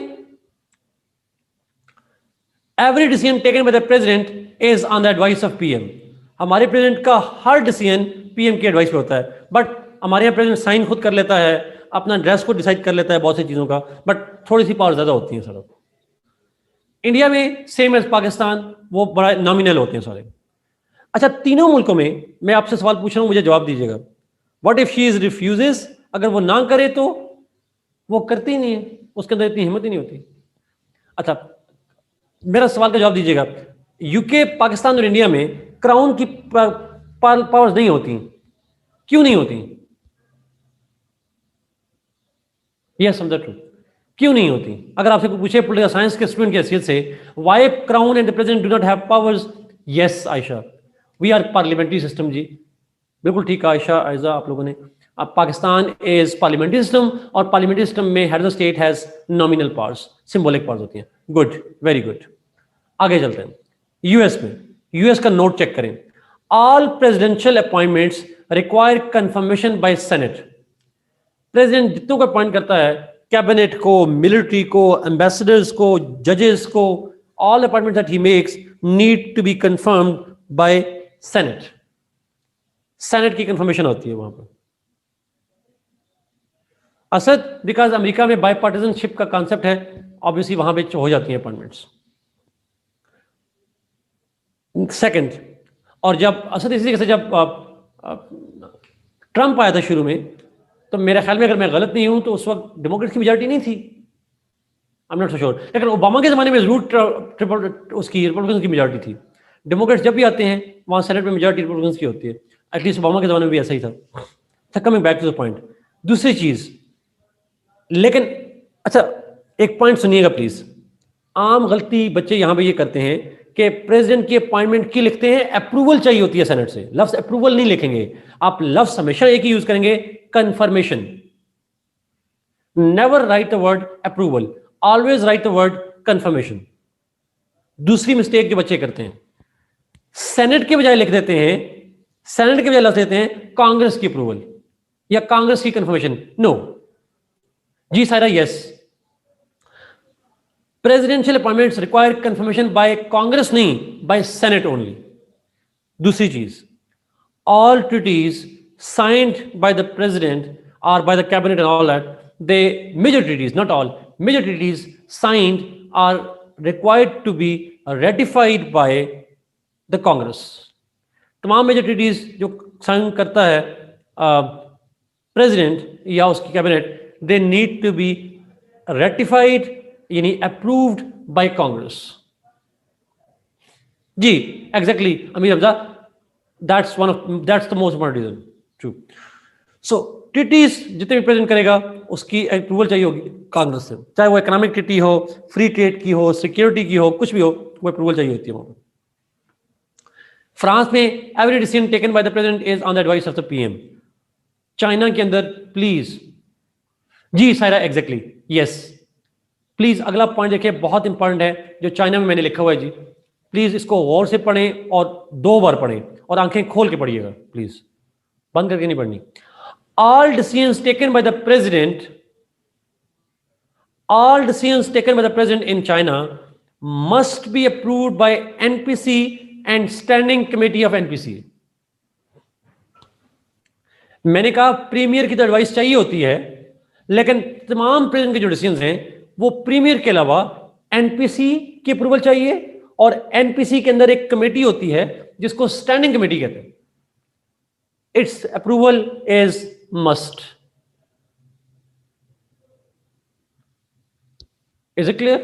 every decision taken by the president is on the advice of PM. हमारे प्रेसिडेंट का हर डिसीजन पीएम की एडवाइस पे होता है, बट हमारे यहाँ प्रेसिडेंट साइन खुद कर लेता है, अपना ड्रेस को डिसाइड कर लेता है, बहुत सी चीजों का, बट थोड़ी सी पावर ज्यादा होती है सर। इंडिया में सेम एज पाकिस्तान, वो बड़ा नॉमिनल होते हैं सारे। अच्छा, तीनों मुल्कों में मैं आपसे सवाल पूछ रहा हूं, मुझे जवाब दीजिएगा। What if she is refuses, अगर वो ना करे तो वो करती नहीं है, उसके अंदर इतनी हिम्मत ही नहीं होती। अच्छा, मेरा सवाल का जवाब दीजिएगा। यूके, पाकिस्तान और इंडिया में क्राउन की पावर्स नहीं होती, क्यों नहीं होती? यस, समझा ट्रू, क्यों नहीं होती? अगर आपसे पूछे पॉलिटिकल साइंस के स्टूडेंट की हैसियत से, why crown and the president do not have powers? Yes Ayesha, we are parliamentary system जी, बिल्कुल ठीक आयशा, आयजा आप लोगों ने। अब पाकिस्तान इज पार्लियामेंट्री सिस्टम, और पार्लियामेंट्री सिस्टम में head of the state has nominal powers, symbolic powers होती हैं। Good, very good. आगे चलते हैं, यूएस में, यूएस का नोट चेक करें। All presidential appointments require confirmation by Senate. President जितनों को अपॉइंट करता है, कैबिनेट को, मिलिट्री को, एम्बेसडर्स को, जजेस को, all appointments that he makes need to be confirmed by senate. Senate की कंफर्मेशन होती है वहां पर। असद, बिकॉज अमेरिका में बायपार्टिजनशिप का कॉन्सेप्ट है, ऑब्वियसली वहां पे हो जाती है अपॉइंटमेंट्स। सेकंड, और जब असद इसी से जब ट्रंप आया था शुरू में, तो मेरे ख्याल में अगर मैं गलत नहीं हूं तो उस वक्त डेमोक्रेट की मेजॉरिटी नहीं थी, I am not so sure, लेकिन ओबामा के जमाने में जरूर उसकी रिपब्लिकन की मेजॉरिटी थी। डेमोक्रेट्स जब भी आते हैं वहां सेनेट में मेजॉरिटी रिपब्लिकन की होती है, एटलीस्ट ओबामा के जमाने में भी ऐसा ही था। Coming back to the point, दूसरी चीज, लेकिन अच्छा एक पॉइंट सुनिएगा प्लीज। आम गलती बच्चे यहां पे ये करते हैं कि प्रेसिडेंट की अपॉइंटमेंट की लिखते हैं, अप्रूवल चाहिए होती है सेनेट से, लफ्ज अप्रूवल नहीं लिखेंगे आप, लफ्ज हमेशा एक ही यूज करेंगे, confirmation. Never write the word approval, always right the word confirmation. दूसरी मिस्टेक जो बच्चे करते हैं, सेनेट के बजाय लिख देते हैं, सेनेट के बजाय लिख देते हैं कांग्रेस की अप्रूवल या कांग्रेस की कंफर्मेशन। नो जी Saira, yes, presidential appointments require confirmation by Congress, नहीं, बाय सेनेट ओनली। दूसरी चीज, all treaties signed by the president or by the cabinet and all that, they major treaties, not all, major treaties signed are required to be ratified by the Congress. तमाम major treaties जो sign करता है president या उसकी cabinet, they need to be ratified, यानी approved by Congress. जी exactly Amir Hamza, that's the most important reason. True. So treaties जितने भी प्रेजेंट करेगा उसकी अप्रूवल चाहिए होगी कांग्रेस से, चाहे वो इकोनॉमिक ट्रीटी हो, फ्री ट्रेड की हो, सिक्योरिटी की हो, कुछ भी हो, वो अप्रूवल चाहिए होती है वहां। फ्रांस में every decision taken by the president is on the advice of the PM. China के अंदर प्लीज, जी सायरा एग्जैक्टली यस, प्लीज अगला पॉइंट देखिए, बहुत इंपॉर्टेंट है जो चाइना में मैंने लिखा हुआ है जी, प्लीज इसको गौर से पढ़ें और 2 बार पढ़ें और आंखें खोल के पढ़िएगा प्लीज, बंद करके नहीं पढ़नी। All decisions taken by the president, all decisions taken by the president in China must be approved by NPC and standing committee of NPC. मैंने कहा प्रीमियर की तो एडवाइस चाहिए होती है, लेकिन तमाम प्रेसिडेंट के जो डिसीजंस हैं वो प्रीमियर के अलावा एनपीसी की अप्रूवल चाहिए, और एनपीसी के अंदर एक कमेटी होती है जिसको स्टैंडिंग कमेटी कहते हैं, it's approval is must. Is it clear?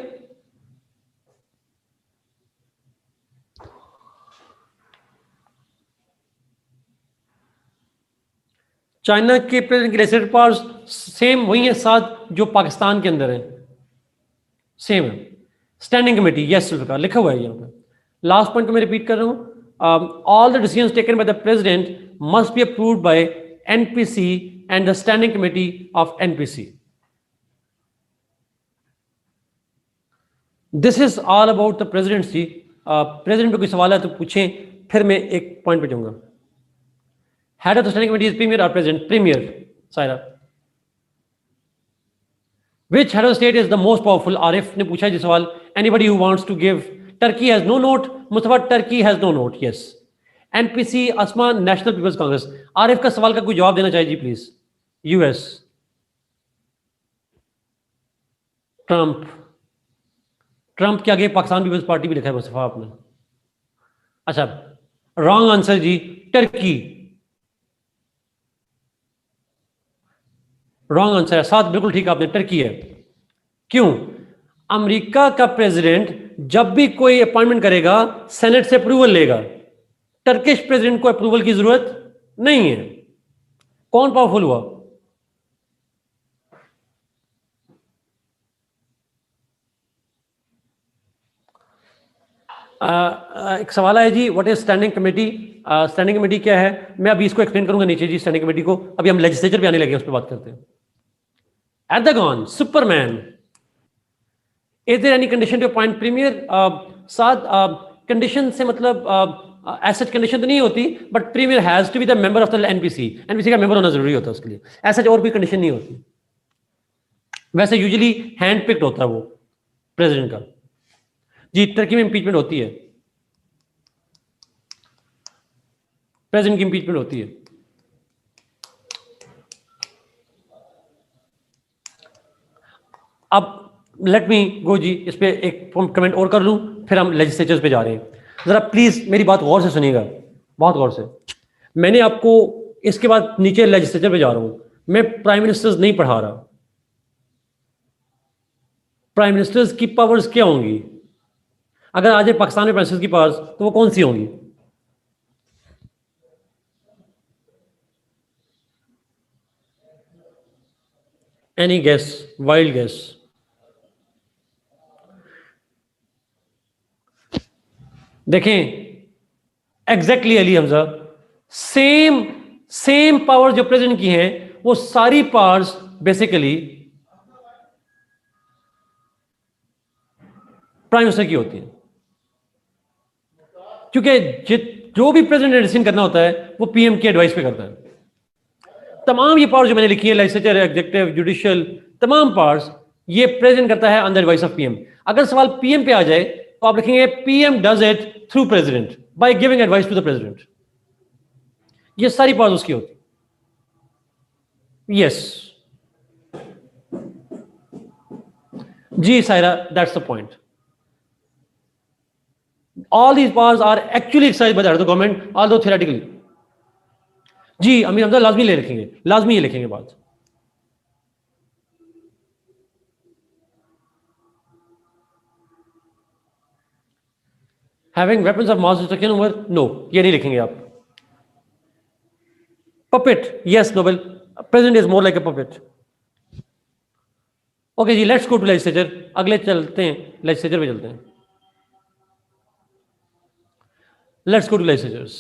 China के प्रेसिडेंट के लेजिस्लेटिव पावर्स सेम वही है 7 जो पाकिस्तान के अंदर है, सेम है। स्टैंडिंग कमेटी, यस जुल्फिकार लिखा हुआ है यहाँ पे। लास्ट पॉइंट को मैं रिपीट कर रहा हूँ, all the decisions taken by the president must be approved by NPC and the standing committee of NPC. This is all about the presidency. President पे कोई सवाल है तो पूछें, फिर मैं एक पॉइंट पे जाऊंगा। Head of the standing committee is premier और president? Premier. Saira, Which head of state is the most powerful? Arif ने पूछा जी सवाल। Anybody who wants to give? Turkey has no note. Mustafa, Turkey has no note. Yes. NPC, Asma, National People's Congress। Arif का सवाल का कोई जवाब देना चाहिए जी प्लीज। US, ट्रंप, ट्रंप के आगे पाकिस्तान पीपल्स पार्टी भी लिखा है मुस्तफा आपने। अच्छा, रॉन्ग आंसर जी, टर्की। रॉन्ग आंसर है, 7 बिल्कुल ठीक आपने, टर्की है। क्यों? अमेरिका का प्रेसिडेंट जब भी कोई अपॉइंटमेंट करेगा सेनेट से अप्रूवल लेगा, टर्किश प्रेसिडेंट को अप्रूवल की जरूरत नहीं है। कौन पावरफुल हुआ? एक सवाल है जी, what is standing committee? Standing committee क्या है, मैं अभी इसको एक्सप्लेन करूंगा नीचे जी। स्टैंडिंग कमेटी को अभी हम लेजिस्लेचर पे आने लगे, उस पर बात करते हैं। Erdogan, superman, is there any condition to appoint premier? साथ कंडीशन से मतलब ऐसा कंडीशन तो नहीं होती, but premier has to be the member of the NPC. NPC का मेंबर होना जरूरी होता है उसके लिए, ऐसा और कोई कंडीशन नहीं होती। वैसे यूजुअली हैंड पिक्ड होता है वो प्रेसिडेंट का। जी, टर्की में इंपीचमेंट होती है, प्रेसिडेंट की इंपीचमेंट होती है। अब लेट मी गो जी, इस पे एक कमेंट और कर लूं, फिर हम लेजिस्लेचर्स पे जा रहे हैं। जरा प्लीज मेरी बात गौर से सुनिएगा, बहुत गौर से। मैंने आपको इसके बाद नीचे लेजिस्लेचर पे जा रहा हूं, मैं प्राइम मिनिस्टर्स नहीं पढ़ा रहा। प्राइम मिनिस्टर्स की पावर्स क्या होंगी? अगर आज पाकिस्तान में प्राइम मिनिस्टर्स की पावर्स, तो वो कौन सी होंगी? Any guess, wild guess? देखें exactly Ali Hamza, same power जो प्रेसिडेंट की हैं, वो सारी पावर्स बेसिकली प्राइम मिनिस्टर की होती है। क्योंकि जो भी प्रेसिडेंट ने डिसीजन करना होता है वो पीएम की एडवाइस पे करता है। तमाम ये पावर्स जो मैंने लिखी है, लेजिस्लेचर, एग्जीक्यूटिव, जुडिशियल, तमाम पावर्स ये प्रेजेंट करता है अंडर एडवाइस ऑफ पीएम। अगर सवाल पीएम पे आ जाए तो आप लिखेंगे PM does it through president by giving advice to the president. ये सारी पावर्स उसकी होती। यस जी Saira, that's the point. All these powers are actually exercised by the head of the government, although theoretically. जी अमीर हमजा लाजमी ले रखेंगे, लाजमी ये लिखेंगे बात। Having weapons of mass destruction over, no, ये नहीं लिखेंगे आप। Puppet, yes, Nobel. President is more like a puppet. Okay ji, let's go to legislature. अगले चलते हैं, legislature पे चलते हैं। Let's go to legislatures.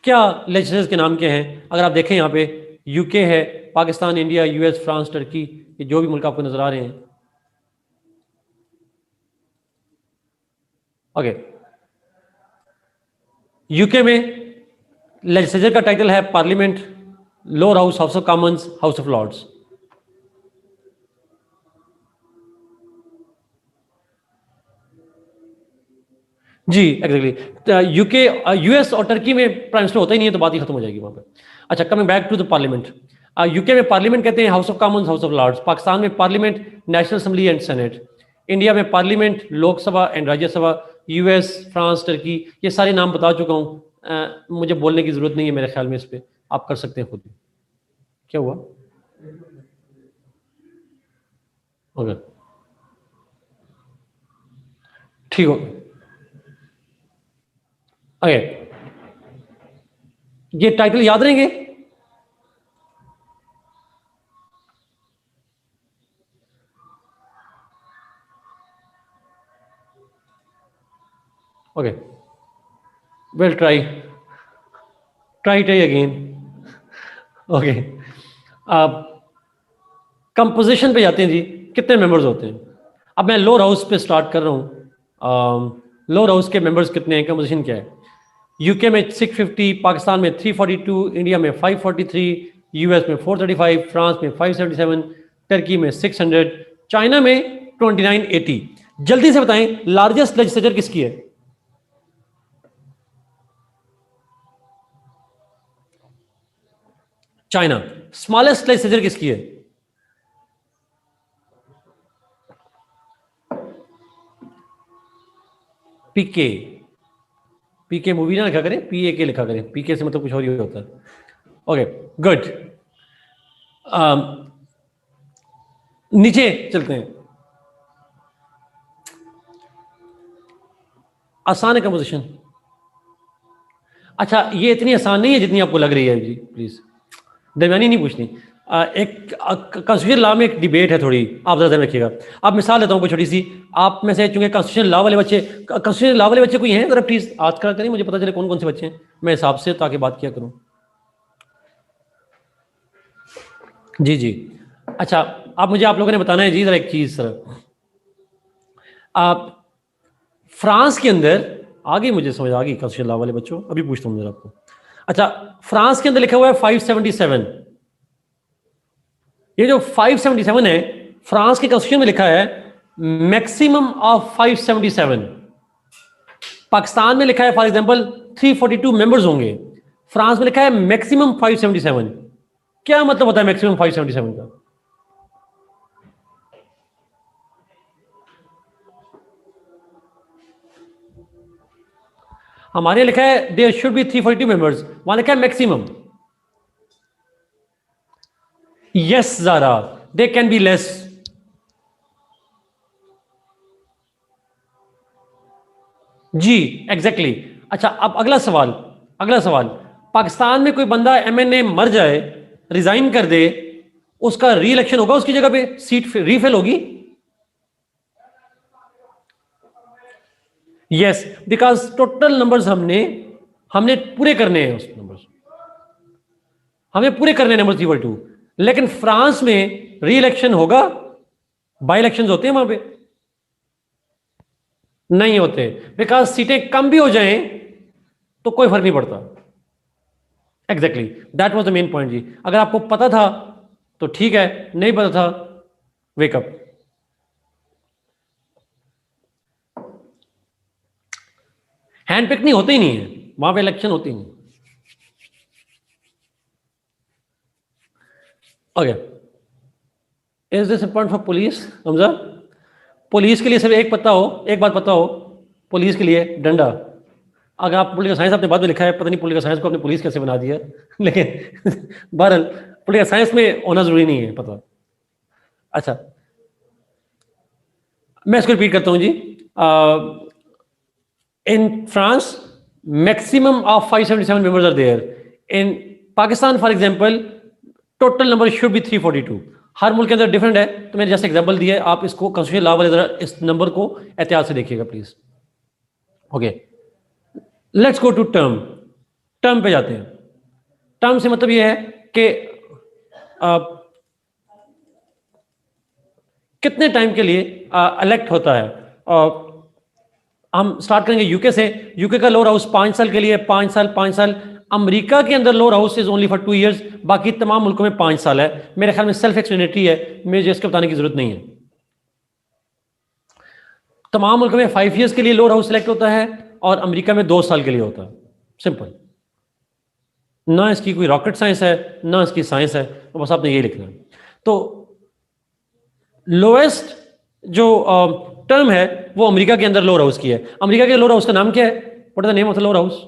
क्या legislatures के नाम क्या हैं? अगर आप देखें यहाँ पे यूके है, Pakistan, India, US, France, Turkey, ये जो भी मुल्क आपको नजर आ रहे हैं। ओके, यूके में लेजिस्लेचर का टाइटल है parliament, lower house, house of Commons, house of lords. जी एग्जैक्टली। यूके, यूएस और टर्की में प्राइम मिनिस्टर होता ही नहीं है, तो बात ही खत्म हो जाएगी वहां पे। अच्छा, coming back to the parliament. UK में पार्लियामेंट कहते हैं House of Commons, house of Lords. Pakistan में parliament national assembly and Senate. India में parliament, Lok Sabha and Rajya Sabha. US, France, Turkey, ये सारे नाम बता चुका हूँ, मुझे बोलने की जरूरत नहीं है मेरे ख्याल में, इस पर आप कर सकते हैं खुद। क्या हुआ? ओके ठीक हो। ओके, ये टाइटल याद रहेंगे? Okay, we'll try it again. Okay, composition पे जाते हैं जी। कितने मेंबर्स होते हैं? अब मैं लोअर हाउस पे स्टार्ट कर रहा हूँ। लोअर हाउस के मेंबर्स कितने हैं, कंपोजिशन क्या है? यूके में 650, पाकिस्तान में 342, इंडिया में 543, यूएस में 435, फ्रांस में 577, टर्की में 600, चाइना में 2980। जल्दी से बताएं लार्जेस्ट लेजिस्लेचर किसकी है? चाइना। स्मॉलेस्ट लेजिस्लेचर किसकी है? पीके। पीके मूवी ना लिखा करें, पीए के लिखा करें। पीके से मतलब कुछ और ही होता है। Okay good. नीचे चलते हैं। आसान है कंपोजिशन। अच्छा, ये इतनी आसान नहीं है जितनी आपको लग रही है जी, प्लीज दरमियानी नहीं पूछनी। एक कॉन्स्टिट्यूशन लॉ में एक डिबेट है थोड़ी, आप ज़रा ध्यान रखिएगा। आप मिसाल देता हूँ कोई छोटी सी। आप में से चूंकि कॉन्स्टिट्यूशन लॉ वाले बच्चे कोई हैं, ज़रा प्लीज़ आज का करें, मुझे पता चले कौन कौन से बच्चे हैं, मैं हिसाब से ताकि बात किया करूँ। जी जी। अच्छा, आप लोगों ने बताना है जी ज़रा एक चीज़ सर। आप फ्रांस के अंदर आ गई, मुझे समझ आ गई कॉन्स्टिट्यूशन लॉ वाले बच्चों, अभी पूछता हूँ जरा आपको। अच्छा, फ्रांस के अंदर लिखा हुआ है 577। ये जो 577 है, फ्रांस के कॉन्स्टिट्यूशन में लिखा है मैक्सिमम ऑफ 577। पाकिस्तान में लिखा है फॉर एग्जांपल 342 मेंबर्स होंगे, फ्रांस में लिखा है मैक्सिमम 577। क्या मतलब होता है मैक्सिमम 577 का? हमारे लिखा है देयर शुड बी 342 मेंबर्स, वहां लिखा है maximum. Yes Zara, they can be less. जी एग्जैक्टली। अच्छा, अब अगला सवाल। पाकिस्तान में कोई बंदा एमएनए मर जाए, रिजाइन कर दे, उसका री इलेक्शन होगा? उसकी जगह पे सीट रीफिल होगी? यस, बिकॉज टोटल नंबर्स हमने पूरे करने हैं, उस नंबर्स हमें पूरे करने हैं नंबर्स इक्वल टू। लेकिन फ्रांस में री इलेक्शन होगा? बाई इलेक्शन होते हैं वहां पे? नहीं होते, बिकॉज सीटें कम भी हो जाएं तो कोई फर्क नहीं पड़ता। Exactly, that was the main point जी। अगर आपको पता था तो ठीक है, नहीं पता था वेकअप। हैंड पिक नहीं होते ही नहीं है वहां पे, इलेक्शन होती नहीं। Okay, is this important for police? Hamza, police के लिए सिर्फ एक बात पता हो, पुलिस के लिए डंडा। अगर आप पॉलिटिकल साइंस, आपने बाद में लिखा है, पता नहीं पॉलिटिकल साइंस को आपने पुलिस कैसे बना दिया लेकिन बहरहाल पॉलिटिकल साइंस में होना जरूरी नहीं है पता। अच्छा, मैं इसको रिपीट करता हूं जी। In France maximum of 577 members are there. In Pakistan for example total number should be 342। हर मुल्क के अंदर डिफरेंट है, तो मैंने जैसे एग्जांपल दिया है, आप इसको कॉन्स्टिट्यूशनल लॉ वाले जरा इस नंबर को एहतियात से देखिएगा please. Okay, let's go to term. Term पे जाते हैं। टर्म से मतलब यह है कि कितने टाइम के लिए इलेक्ट होता है। हम स्टार्ट करेंगे यूके से। यूके का लोअर हाउस 5 साल के लिए, 5 साल 5 साल। अमेरिका के अंदर lower house is only for 2 years, बाकी तमाम मुल्कों में 5 साल है। मेरे ख्याल में सेल्फ एक्सप्लेनेटरी है, मुझे इसके बताने की जरूरत नहीं है। तमाम मुल्कों में 5 इयर्स के लिए लोअर हाउस सेलेक्ट होता है और अमेरिका में 2 साल के लिए होता है। सिंपल, ना इसकी कोई रॉकेट साइंस है ना इसकी साइंस है, तो बस आपने यही लिखना है। तो लोएस्ट जो टर्म है वो अमेरिका के अंदर लोअर हाउस की है। अमेरिका के लोअर हाउस का नाम क्या है? What is the name of the lower house?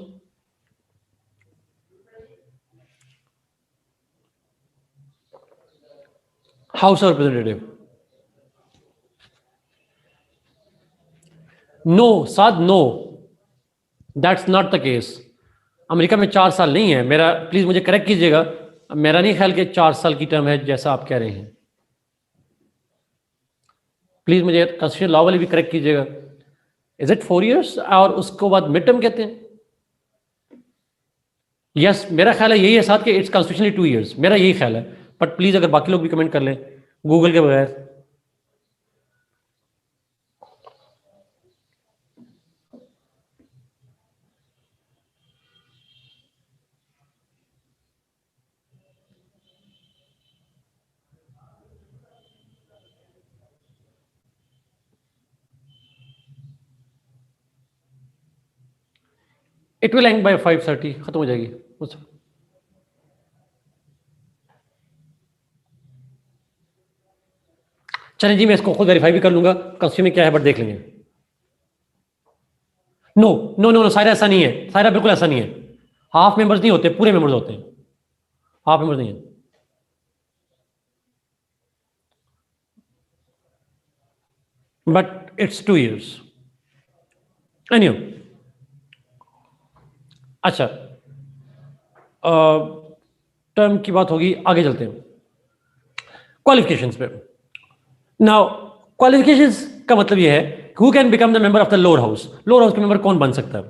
House of representative. No Saad, no, that's not the case. America में 4 साल नहीं है। मेरा प्लीज मुझे करेक्ट कीजिएगा, मेरा नहीं ख्याल कि 4 साल की टर्म है जैसा आप कह रहे हैं। प्लीज मुझे कॉन्स्टिट्यूशनल लॉ वाली भी करेक्ट कीजिएगा। इज इट 4 इयर्स और उसको बाद मिड टर्म कहते हैं? यस, मेरा ख्याल है यही है साथ के, इट्स कॉन्स्टिट्यूशनली 2 इयर्स, मेरा यही ख्याल है। बट प्लीज अगर बाकी लोग भी कमेंट कर लें गूगल के बगैर। इट विल एंड बाय 5:30, खत्म हो जाएगी। चलें जी, मैं इसको खुद वेरीफाई भी कर लूंगा कॉन्स्टिट्यूशन में क्या है, बट देख लेंगे। नो नो नो नो, सारा ऐसा नहीं है, सारा बिल्कुल ऐसा नहीं है। हाफ मेंबर्स नहीं होते, पूरे मेंबर्स होते हैं। हाफ मेंबर्स नहीं है। But it's 2 years. एनीवे, अच्छा, टर्म की बात होगी, आगे चलते हैं क्वालिफिकेशंस पे। नाउ क्वालिफिकेशंस का मतलब यह है who can become the member of the lower house. Lower house के मेंबर कौन बन सकता है?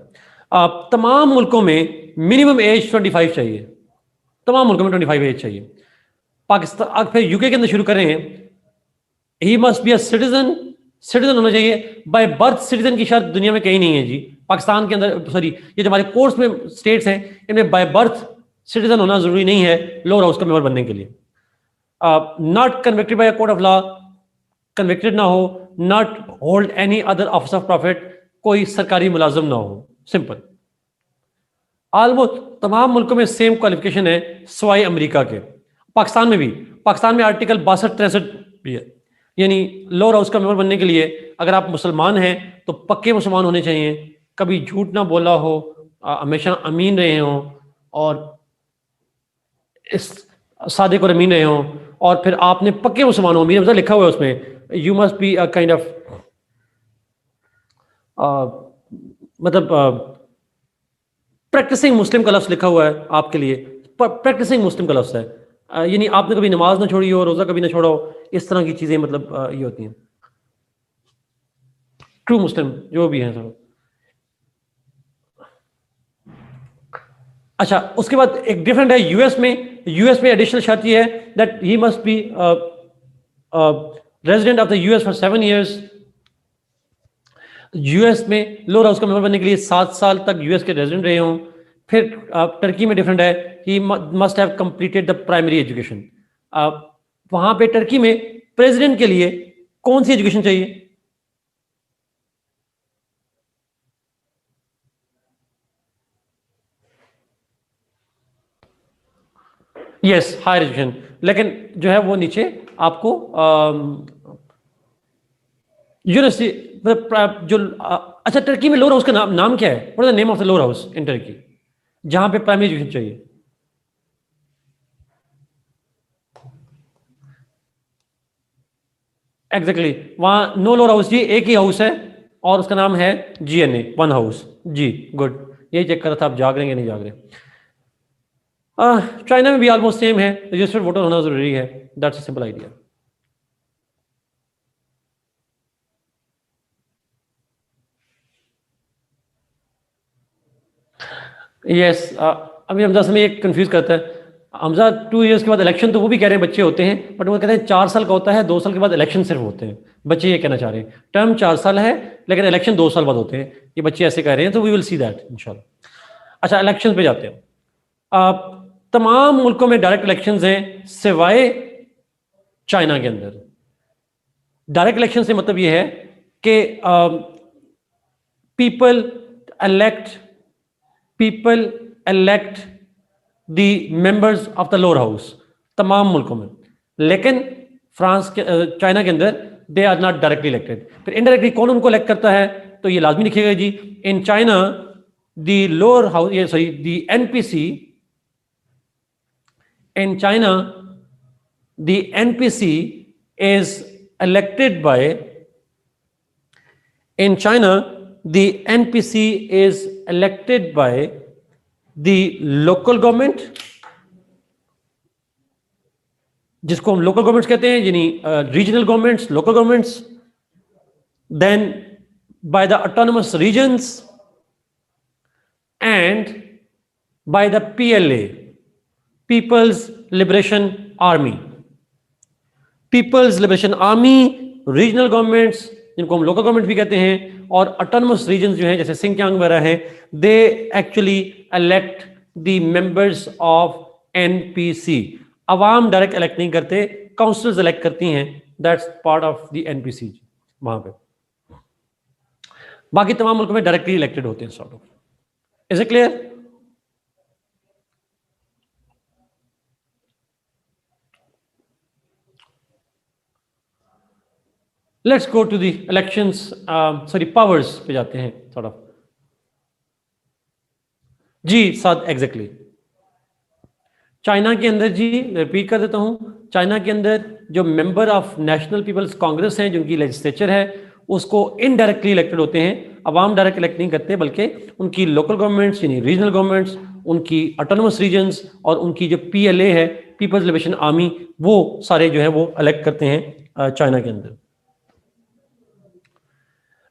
तमाम मुल्कों में मिनिमम एज 25 चाहिए। तमाम मुल्कों में 25 एज चाहिए। पाकिस्तान, फिर यूके के अंदर शुरू करें, he must be a citizen. Citizen होना चाहिए बाय बर्थ। सिटीजन की शर्त दुनिया में कहीं नहीं है जी। पाकिस्तान के अंदर, सॉरी, ये जो हमारे कोर्स में स्टेट्स हैं इनमें बाय बर्थ सिटीजन होना जरूरी नहीं है लोअर हाउस का मेंबर बनने के लिए। Not convicted by a court of law, convicted ना हो, not hold any other office of profit, कोई सरकारी मुलाजिम ना हो। सिंपल। ऑलमोस्ट तमाम मुल्कों में सेम क्वालिफिकेशन है सवाई अमेरिका के। पाकिस्तान में भी, पाकिस्तान में आर्टिकल 62-63 भी है। यानी लोअर हाउस का मेंबर बनने के लिए अगर आप मुसलमान हैं तो पक्के मुसलमान होने चाहिए, कभी झूठ ना बोला हो, हमेशा अमीन रहे हों और इस सादे को अमीन रहे हों, और फिर आपने पक्के मुसलमान हो, मेरा मतलब लिखा हुआ है उसमें, you must be a kind of, मतलब प्रैक्टिसिंग मुस्लिम का लफ्ज़ लिखा हुआ है आपके लिए, प्रैक्टिसिंग मुस्लिम का लफ्ज़ है। यानी आपने कभी नमाज ना छोड़ी हो, रोज़ा कभी ना छोड़ा हो, इस तरह की चीज़ें मतलब ये होती हैं। ट्रू मुस्लिम जो भी हैं सब। अच्छा, उसके बाद एक डिफरेंट है यूएस में। यूएस में एडिशनल शर्त ये है that he must be resident of the US for 7 years. US में लोअर हाउस का मेंबर बनने के लिए 7 साल तक यूएस के रेजिडेंट रहे हों। फिर टर्की में डिफरेंट है, he must have completed the primary education. वहाँ पे टर्की में प्रेसिडेंट के लिए कौन सी एजुकेशन चाहिए? यस, हायर एजुकेशन, लेकिन जो है वो नीचे आपको यूनिवर्सिटी जो अच्छा, टर्की में लोअर हाउस का नाम क्या है? What is the name of the lower house in Turkey जहां पे प्राइमरी एजुकेशन चाहिए? एग्जैक्टली वहां नो लोअर हाउस जी, एक ही हाउस है और उसका नाम है GNA, वन हाउस जी। गुड, यही चेक कर रहा था आप जाग रहे हैं या नहीं जाग रहे। चाइना में भी ऑलमोस्ट सेम है, रजिस्टर्ड वोटर होना जरूरी है, that's a simple idea. Yes, अभी हमजा से एक कंफ्यूज करता है हमजा, 2 इयर्स के बाद इलेक्शन, तो वो भी कह रहे हैं बच्चे होते हैं, बट वो कहते हैं 4 साल का होता है, 2 साल के बाद इलेक्शन सिर्फ होते हैं। बच्चे ये कहना चाह रहे हैं टर्म 4 साल है लेकिन इलेक्शन 2 साल बाद होते हैं, ये बच्चे ऐसे कह रहे हैं, तो वी विल सी दैट इंशाल्लाह। अच्छा, इलेक्शन पे जाते हैं। तमाम मुल्कों में डायरेक्ट इलेक्शंस हैं सिवाय चाइना के अंदर। डायरेक्ट इलेक्शन से मतलब ये है कि people elect the members of the lower house तमाम मुल्कों में, लेकिन फ्रांस के चाइना के अंदर they are not directly elected. फिर इनडायरेक्टली कौन उनको इलेक्ट करता है, तो ये लाजमी लिखिएगा जी, in China the lower house, ये sorry, the NPC, in China the NPC is elected by, in China the NPC is elected by the local government, जिसको हम लोकल गवर्नमेंट्स कहते हैं, यानी regional governments, local governments, then by the autonomous regions and by the PLA, people's liberation army. People's liberation army, regional governments जिनको हम local government भी कहते हैं, और ऑटोनमस रीजन्स जो हैं जैसे सिंकियांग वगैरह हैं, they actually elect the members of NPC. Awam direct elect नहीं करते, काउंसिल्स इलेक्ट करती हैं, that's part of the NPC वहां पे। बाकी तमाम मुल्कों में डायरेक्टली इलेक्टेड होते हैं sort of. Is it clear? Let's go to the elections, sorry powers पे जाते हैं थोड़ा। जी साथ एग्जैक्टली चाइना के अंदर, जी रिपीट कर देता हूं, चाइना के अंदर जो member of national people's congress हैं, जिनकी लेजिस्लेचर है, उसको इनडायरेक्टली इलेक्टेड होते हैं। अवाम डायरेक्ट इलेक्ट नहीं करते, बल्कि उनकी लोकल गवर्नमेंट्स यानी रीजनल गवर्नमेंट्स, उनकी ऑटोनमस रीजन्स और उनकी जो PLA है, पीपल्स लिबरेशन आर्मी, वो सारे जो है वो इलेक्ट करते हैं चाइना के अंदर।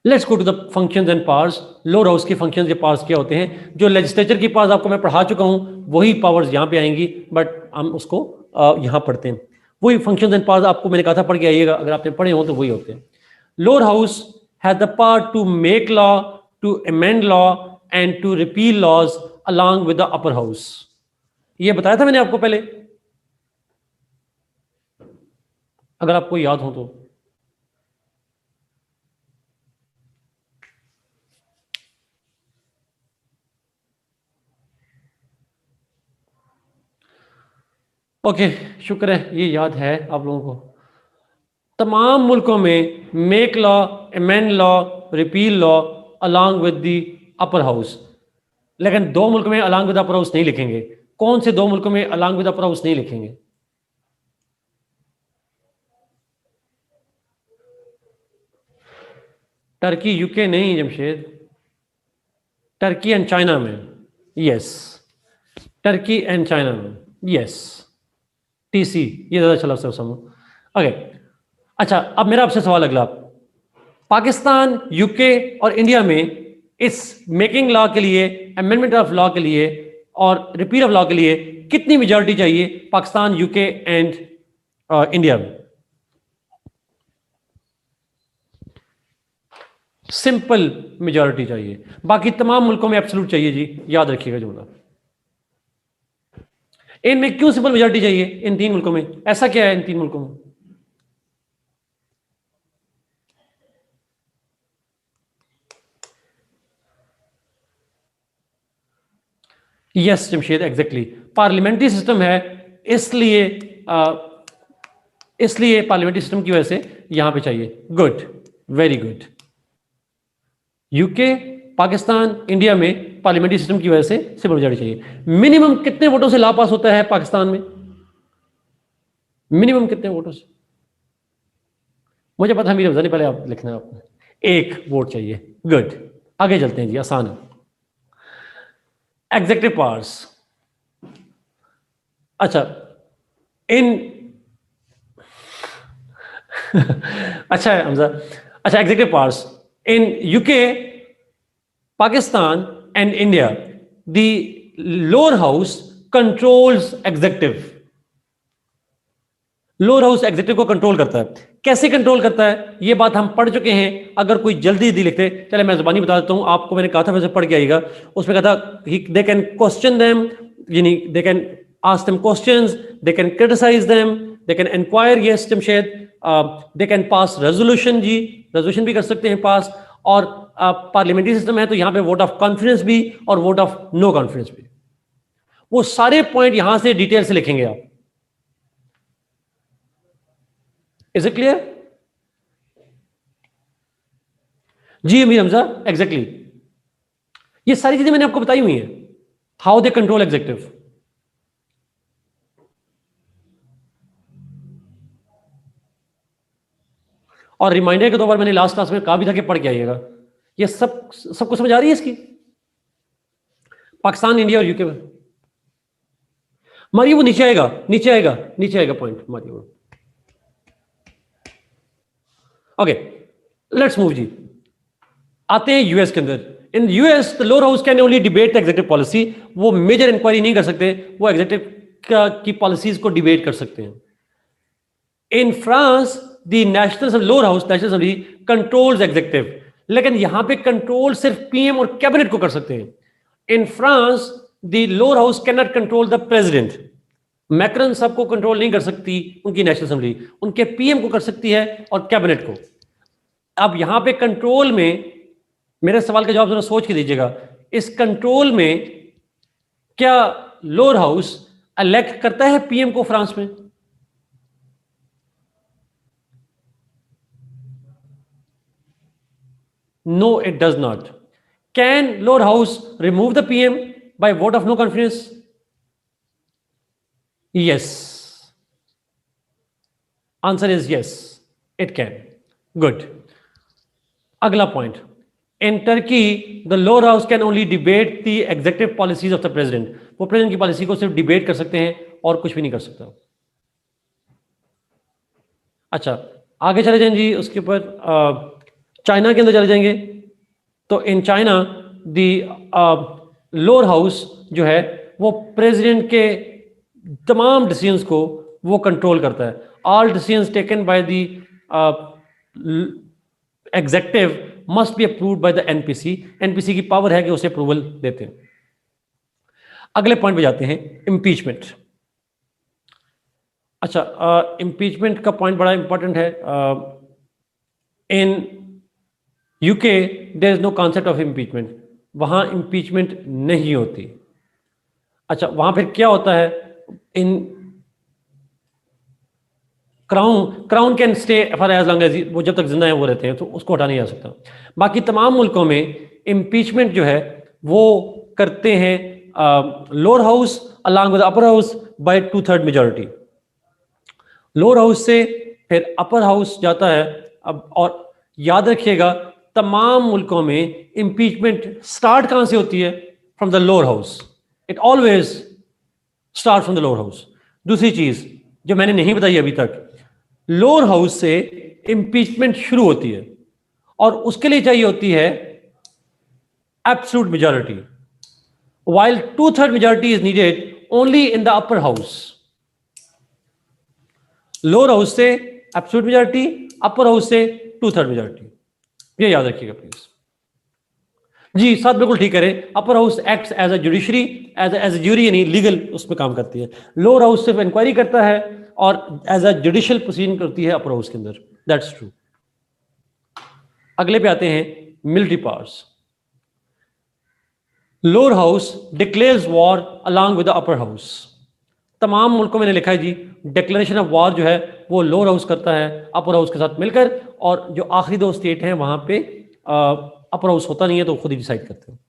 Let's go to the functions and powers. Lower house के फंक्शंस या पावर्स क्या होते हैं? जो लेजिस्लेचर की पावर्स आपको मैं पढ़ा चुका हूं, वही पावर्स यहां पे आएंगी, बट हम उसको यहां पढ़ते हैं। वही फंक्शंस एंड पावर्स आपको मैंने कहा था पढ़ के आइएगा, अगर आपने पढ़े हो तो वही होते हैं। Lower house has the power to make law, to amend law and to repeal laws along with the upper house. ये बताया था मैंने आपको पहले, अगर आपको याद हो तो। ओके, शुक्र है ये याद है आप लोगों को। तमाम मुल्कों में make law, amend law, repeal law along with the upper house, लेकिन 2 मुल्कों में अलॉन्ग विद अपर हाउस नहीं लिखेंगे। कौन से 2 मुल्कों में अलॉन्ग विद अपर हाउस नहीं लिखेंगे? टर्की, यूके नहीं जमशेद, टर्की एंड चाइना में। यस, टर्की एंड चाइना में, यस। TC ये ज्यादा चला समझ। ओके, अच्छा अब मेरा आपसे सवाल अगला, पाकिस्तान, यूके और इंडिया में इस मेकिंग लॉ के लिए, अमेंडमेंट ऑफ लॉ के लिए और रिपील ऑफ लॉ के लिए कितनी मेजॉरिटी चाहिए? पाकिस्तान, यूके एंड इंडिया में सिंपल मेजॉरिटी चाहिए, बाकी तमाम मुल्कों में एब्सोल्यूट चाहिए जी, याद रखिएगा जुमला। इनमें क्यों सिंपल मेजॉरिटी चाहिए? इन 3 मुल्कों में ऐसा क्या है? इन 3 मुल्कों में yes Jamshed, exactly parliamentary system है, इसलिए इसलिए पार्लियामेंट्री सिस्टम की वजह से यहां पे चाहिए। Good, very good. UK, Pakistan, India में पार्लियामेंट्री सिस्टम की वजह से सिंपल मेजॉरिटी चाहिए। मिनिमम कितने वोटों से लॉ पास होता है पाकिस्तान में? मिनिमम कितने वोटों से? मुझे पता है, मेरे नहीं, पहले आप लिखना है आपने। 1 वोट चाहिए। गुड, आगे चलते हैं जी, आसान है। Executive powers. अच्छा, इन अच्छा है हमजा। अच्छा, executive powers in UK, Pakistan and India, the lower house controls executive. Lower house executive को कंट्रोल करता है। कैसे कंट्रोल करता है ये बात हम पढ़ चुके हैं। अगर कोई जल्दी लिखते, चले मैं जुबानी बता देता हूं आपको। मैंने कहा था वैसे पढ़ के आइएगा, उसमें कहा था दे कैन क्वेश्चन देम, यानी they can ask them questions, they can criticise them, they can inquire, yes Jamshed, they can pass resolution, जी रेजोल्यूशन भी कर सकते हैं पास। और पार्लियामेंट्री सिस्टम है तो यहां पे वोट ऑफ कॉन्फिडेंस भी और वोट ऑफ नो कॉन्फिडेंस भी। वो सारे पॉइंट यहां से डिटेल से लिखेंगे आप। Is it clear? Ji Amir Hamza, exactly ये सारी चीजें मैंने आपको बताई हुई हैं, हाउ दे कंट्रोल एग्जीक्यूटिव। और रिमाइंडर के तौर पर मैंने लास्ट क्लास में कहा भी था कि पढ़ के आइएगा। ये सबको समझ आ रही है इसकी? पाकिस्तान, इंडिया और यूके में मारिए, वो नीचे आएगा, नीचे आएगा, नीचे आएगा पॉइंट, मारिए वो। ओके, लेट्स मूव जी। आते हैं यूएस के अंदर। इन US the lower house can only debate executive policy. वो मेजर इंक्वायरी नहीं कर सकते, वो एग्जीक्यूटिव की पॉलिसीज को डिबेट कर सकते हैं। In France the national lower house, national assembly controls executive, लेकिन यहां पे कंट्रोल सिर्फ पीएम और कैबिनेट को कर सकते हैं। In France the lower house can not control the president. Macron साहब को कंट्रोल नहीं कर सकती उनकी नेशनल असेंबली, उनके पीएम को कर सकती है और कैबिनेट को। अब यहां पे कंट्रोल में, मेरे सवाल का जवाब जरा सोच के दीजिएगा, इस कंट्रोल में क्या लोअर हाउस इलेक्ट करता है पीएम को फ्रांस में? No, it does not. Can lower house remove the PM by vote of no confidence? Yes. Answer is yes, it can. Good. अगला point, in Turkey the lower house can only debate the executive policies of the president. वो president की policy को सिर्फ debate कर सकते हैं और कुछ भी नहीं कर सकता। अच्छा, आगे चले जाएं जी, उसके ऊपर चाइना के अंदर चले जाएंगे। तो इन चाइना द लोअर हाउस जो है वो प्रेसिडेंट के तमाम डिसीजंस को वो कंट्रोल करता है। All decisions taken by the executive must be approved by the NPC. NPC की पावर है कि उसे अप्रूवल देते हैं। अगले पॉइंट पे जाते हैं, इम्पीचमेंट। अच्छा, इम्पीचमेंट का पॉइंट बड़ा इंपॉर्टेंट है। In UK there is no concept of impeachment, वहां इम्पीचमेंट नहीं होती। अच्छा, वहां फिर क्या होता है? In crown can stay for as long as, वो जब तक जिंदा है वो रहते हैं, तो उसको हटा नहीं जा सकता। बाकी तमाम मुल्कों में इम्पीचमेंट जो है वो करते हैं lower house along with upper house by 2/3 majority. Lower house से फिर अपर हाउस जाता है। अब और याद रखिएगा, तमाम मुल्कों में इम्पीचमेंट स्टार्ट कहां से होती है? From the lower house. It always start from the lower house. दूसरी चीज जो मैंने नहीं बताई अभी तक, लोअर हाउस से इंपीचमेंट शुरू होती है और उसके लिए चाहिए होती है absolute majority, while 2/3 majority is needed only in the upper house. Lower house से एब्सोल्यूट मेजॉरिटी, अपर हाउस से 2/3 मेजॉरिटी, ये याद रखिएगा प्लीज। जी साथ बिल्कुल ठीक करें। Upper house acts as a judiciary, as a jury, यानी लीगल उसमें काम करती है। लोअर हाउस सिर्फ इंक्वायरी करता है और एज अ जुडिशियल प्रोसीडिंग करती है अपर हाउस के अंदर। That's true. अगले पे आते हैं military powers. Lower house declares war along with the upper house. तमाम मुल्कों में मैंने लिखा है जी, डिक्लेरेशन ऑफ वॉर जो है वो लोअर हाउस करता है अपर हाउस के साथ मिलकर, और जो आखिरी दो स्टेट हैं वहां पे अपर हाउस होता नहीं है, तो खुद ही डिसाइड करते हैं।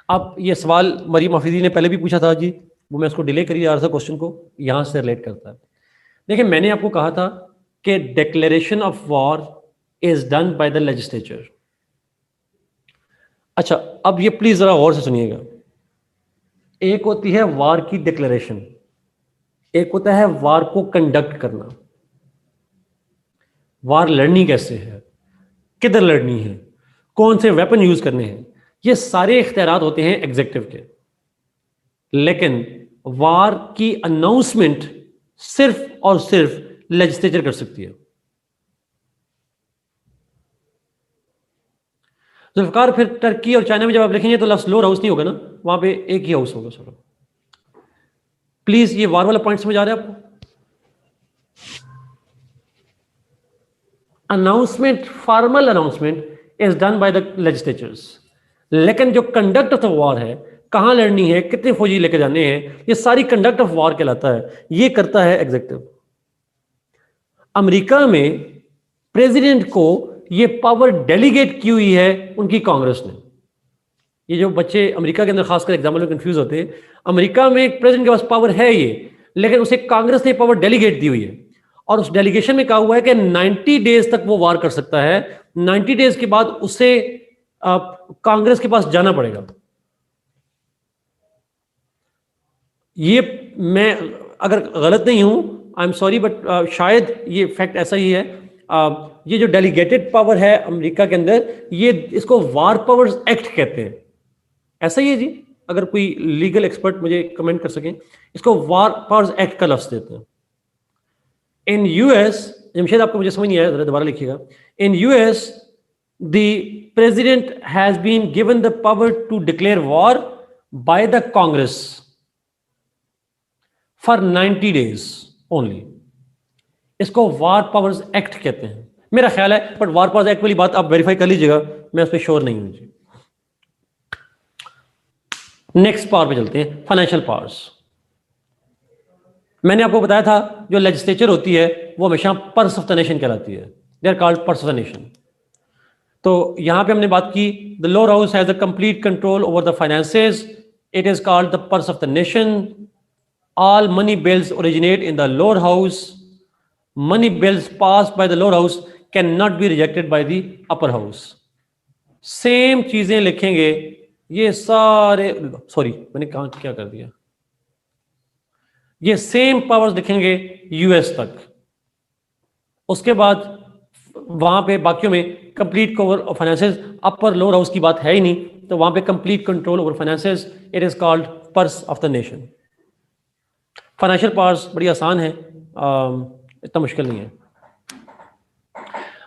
अब ये सवाल मरीम हफीजी ने पहले भी पूछा था जी, वो मैं उसको डिले करी जा रहा था, क्वेश्चन को यहां से रिलेट करता है। देखिए, मैंने आपको कहा था कि declaration of war is done by the legislature. अच्छा, अब ये प्लीज जरा गौर से सुनिएगा। एक होती है वार की डिक्लेरेशन, एक होता है वार को कंडक्ट करना। वार लड़नी कैसे है, किधर लड़नी है, कौन से वेपन यूज करने हैं, ये सारे इख्तियारात होते हैं एग्जीक्यूटिव के। लेकिन वार की अनाउंसमेंट सिर्फ और सिर्फ लेजिस्लेचर कर सकती है। जुल्फकार, फिर टर्की और चाइना में जब आप लिखेंगे तो लफ्ज लोअर हाउस नहीं होगा ना, वहां पे एक ही हाउस होगा सर। प्लीज ये वार वाला पॉइंट समझ आ रहा है आपको? Announcement, formal announcement is done by the legislatures, लेकिन जो कंडक्ट ऑफ द वॉर है, कहां लड़नी है, कितने फौजी लेकर जाने हैं, ये सारी कंडक्ट ऑफ वॉर कहलाता है, ये करता है एग्जीक्यूटिव। अमेरिका में प्रेसिडेंट को ये पावर डेलीगेट की हुई है उनकी कांग्रेस ने। ये जो बच्चे अमेरिका के अंदर खासकर एग्जाम्पल में कंफ्यूज होते हैं, अमेरिका में प्रेसिडेंट के पास पावर है ये, लेकिन उसे कांग्रेस ने पावर डेलीगेट दी हुई है, और उस डेलीगेशन में कहा हुआ है कि 90 डेज तक वो वार कर सकता है। 90 डेज के बाद उसे कांग्रेस के पास जाना पड़ेगा। ये मैं अगर गलत नहीं हूं, आई एम सॉरी, बट शायद ये फैक्ट ऐसा ही है। ये जो डेलीगेटेड पावर है अमेरिका के अंदर, ये इसको वार पावर्स एक्ट कहते हैं। ऐसा ही है जी, अगर कोई लीगल एक्सपर्ट मुझे कमेंट कर सकें, इसको वार पावर्स एक्ट का लफ्ज देते हैं। इन यूएस, जमशेद आपको मुझे समझ नहीं आया, जरा दोबारा लिखिएगा। In US the president has been given the power to declare war by the congress for 90 days only. इसको वार पावर्स एक्ट कहते हैं, मेरा ख्याल है, बट वार पावर्स एक्ट वाली बात आप वेरीफाई कर लीजिएगा, मैं उस पर श्योर नहीं हूं जी। नेक्स्ट पावर पे चलते हैं, फाइनेंशियल पावर्स। मैंने आपको बताया था जो लेजिस्लेचर होती है वो हमेशा पर्स ऑफ द नेशन कहलाती है, they are called purse of the nation. तो यहां पे हमने बात की, the lower house has the complete control over the finances, it is called the purse of the nation. All money bills originate in the lower house, money bills pass by the lower house can not be rejected by the upper house. Same चीजें लिखेंगे ये सारे, sorry मैंने कहा क्या कर दिया, ये सेम पावर्स लिखेंगे यूएस तक। उसके बाद वहां पे बाकियों में complete cover of finances, upper lower house की बात है ही नहीं, तो वहां पे complete control over finances, it is called purse of the nation. Financial powers बड़ी आसान है, इतना मुश्किल नहीं है।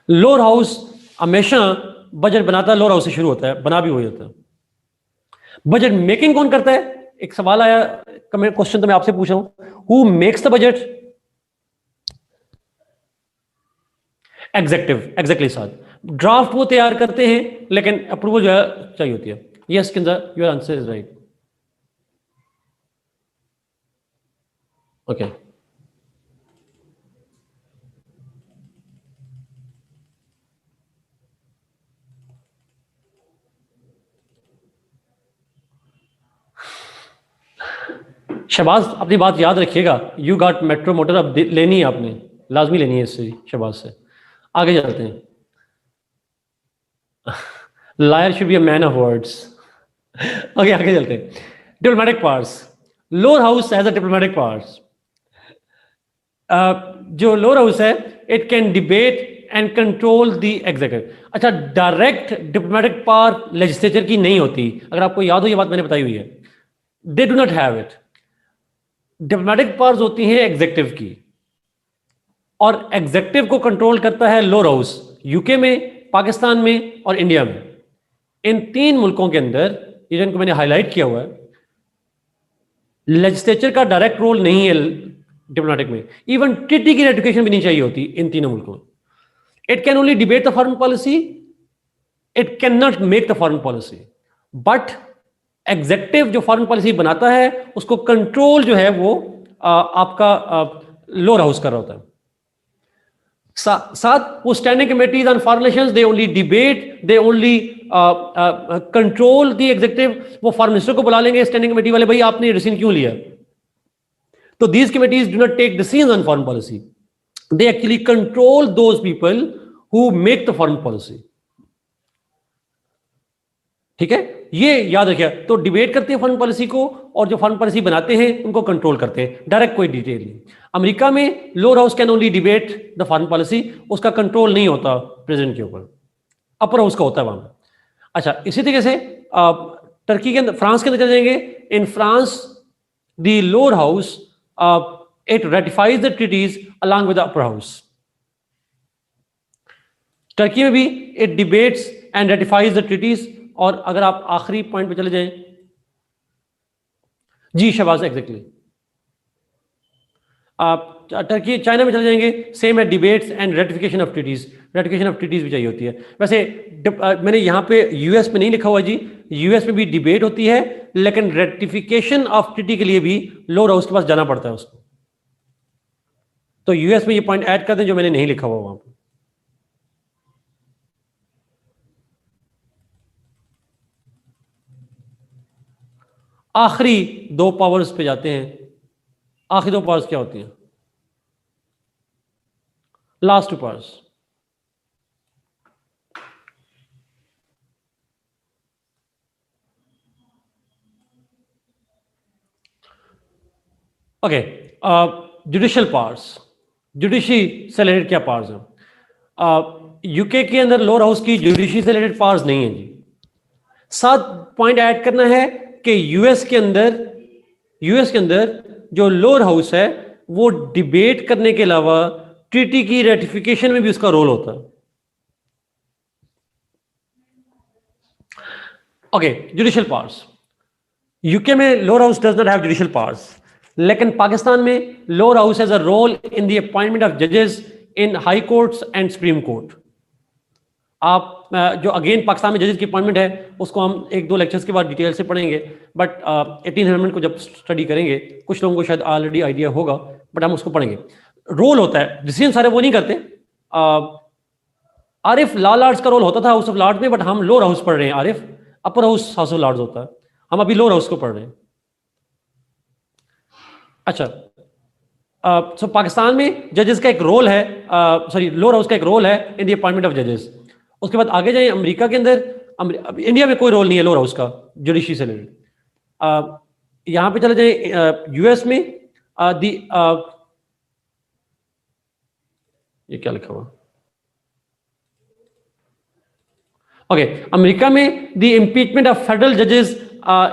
लोअर हाउस हमेशा बजट बनाता है, लोअर हाउस से शुरू होता है, बना भी हो जाता है। बजट मेकिंग कौन करता है? एक सवाल आया, क्वेश्चन तो मैं आपसे पूछ रहा हूं, who makes the budget? Executive, exactly sir. Draft वो तैयार करते हैं, लेकिन अप्रूवल जो है चाहिए होती है। यस किंजर, your answer is right. Okay, Shahbaz अपनी बात याद रखिएगा, यू गॉट मेट्रो मोटर, अब लेनी है आपने, लाजमी लेनी है इससे शहबाज से। आगे चलते हैं। Lawyer should be a man of words. Okay, आगे चलते हैं। Diplomatic powers, lower house has a diplomatic powers. जो लोअर हाउस है, it can debate and control the executive. अच्छा, डायरेक्ट डिप्लोमेटिक पावर लेजिस्लेचर की नहीं होती, अगर आपको याद हो ये बात मैंने बताई हुई है, they do not have it. Diplomatic powers होती हैं एग्जीक्यूटिव की, और एग्जीक्यूटिव को कंट्रोल करता है लोअर हाउस, यूके में, पाकिस्तान में और इंडिया में। इन तीन मुल्कों के अंदर, ये जिनको मैंने हाईलाइट किया हुआ है, लेजिस्लेचर का डायरेक्ट रोल नहीं है डिप्लोमेटिक में। इवन ट्रीटी की रेटिफिकेशन भी नहीं चाहिए होती इन तीनों मुल्कों में। It can only debate the foreign policy, it can not make the foreign policy, but executive जो फॉरेन पॉलिसी बनाता है उसको कंट्रोल जो है वो आपका लोअर हाउस कर रहा होता है। साथ वो standing committees on foreign relations, they only debate, they only control the executive. वो फॉरेन मिनिस्टर को बुला लेंगे स्टैंडिंग कमेटी वाले, भाई आपने डिसीजन क्यों लिया? तो these committees do not take decision on foreign policy, they actually control those people who make the foreign policy. ठीक है, ये याद रखिए। तो डिबेट करते हैं फॉरेन पॉलिसी को, और जो फॉरेन पॉलिसी बनाते हैं उनको कंट्रोल करते हैं, डायरेक्ट कोई डिटेल नहीं। अमेरिका में lower house can only debate the foreign policy, उसका कंट्रोल नहीं होता प्रेसिडेंट के ऊपर, अपर हाउस का होता है वहां। अच्छा, इसी तरीके से टर्की के अंदर, फ्रांस के अंदर चले जाएंगे। In France the lower house it ratifies the treaties along with the upper house. Turkey में भी it debates and ratifies the treaties. और अगर आप आखिरी पॉइंट पे चले जाएं, जी शहबाज, एग्जैक्टली, आप टर्की चाइना में चले जाएंगे, सेम है, debates and ratification of treaties. Ratification of treaties भी चाहिए होती है। वैसे मैंने यहां पे यूएस में नहीं लिखा हुआ जी, यूएस में भी डिबेट होती है, लेकिन रेटिफिकेशन ऑफ ट्रीटी के लिए भी लोअर हाउस के पास जाना पड़ता है उसको। तो यूएस में ये पॉइंट ऐड कर दें जो मैंने नहीं लिखा हुआ वहां पर। आखिरी दो पावर्स पे जाते हैं। आखिरी दो पावर्स क्या होती हैं? Last two powers. Okay, judicial powers, judiciary से रिलेटेड क्या पावर्स हैं? यूके के अंदर लोअर हाउस की जुडिशरी से रिलेटेड पावर्स नहीं है जी। साथ पॉइंट ऐड करना है कि यूएस के अंदर जो लोअर हाउस है वो डिबेट करने के अलावा ट्रीटी की रेटिफिकेशन में भी उसका रोल होता है। ओके, जुडिशियल पावर्स, यूके में lower house does not have judicial powers, लेकिन पाकिस्तान में lower house has a role in the appointment of जजेस in high courts and supreme court. आप जो अगेन पाकिस्तान में जजेस की अपॉइंटमेंट है उसको हम एक दो लेक्चर्स के बाद डिटेल से पढ़ेंगे, बट 18th अमेंडमेंट को जब स्टडी करेंगे, कुछ लोगों को शायद ऑलरेडी आइडिया होगा, बट हम उसको पढ़ेंगे। रोल होता है, डिसीजन सारे वो नहीं करते। आरिफ लॉ लॉर्ड्स का रोल होता था हाउस ऑफ लॉर्ड्स में, बट हम लोअर हाउस पढ़ रहे हैं। Arif upper house of lords होता है, हम अभी लोअर हाउस को पढ़ रहे हैं। अच्छा, सो पाकिस्तान में जजेस का एक रोल है, सॉरी लोअर हाउस का एक रोल है इन द अपॉइंटमेंट ऑफ जजेस। उसके बाद आगे जाए अमेरिका के अंदर, इंडिया में कोई रोल नहीं है लोअर हाउस का जुडिशरी से रिलेटेड। यहां पे चले जाए यूएस में, ये क्या लिखा हुआ? ओके, अमेरिका में द इम्पीचमेंट ऑफ फेडरल जजेस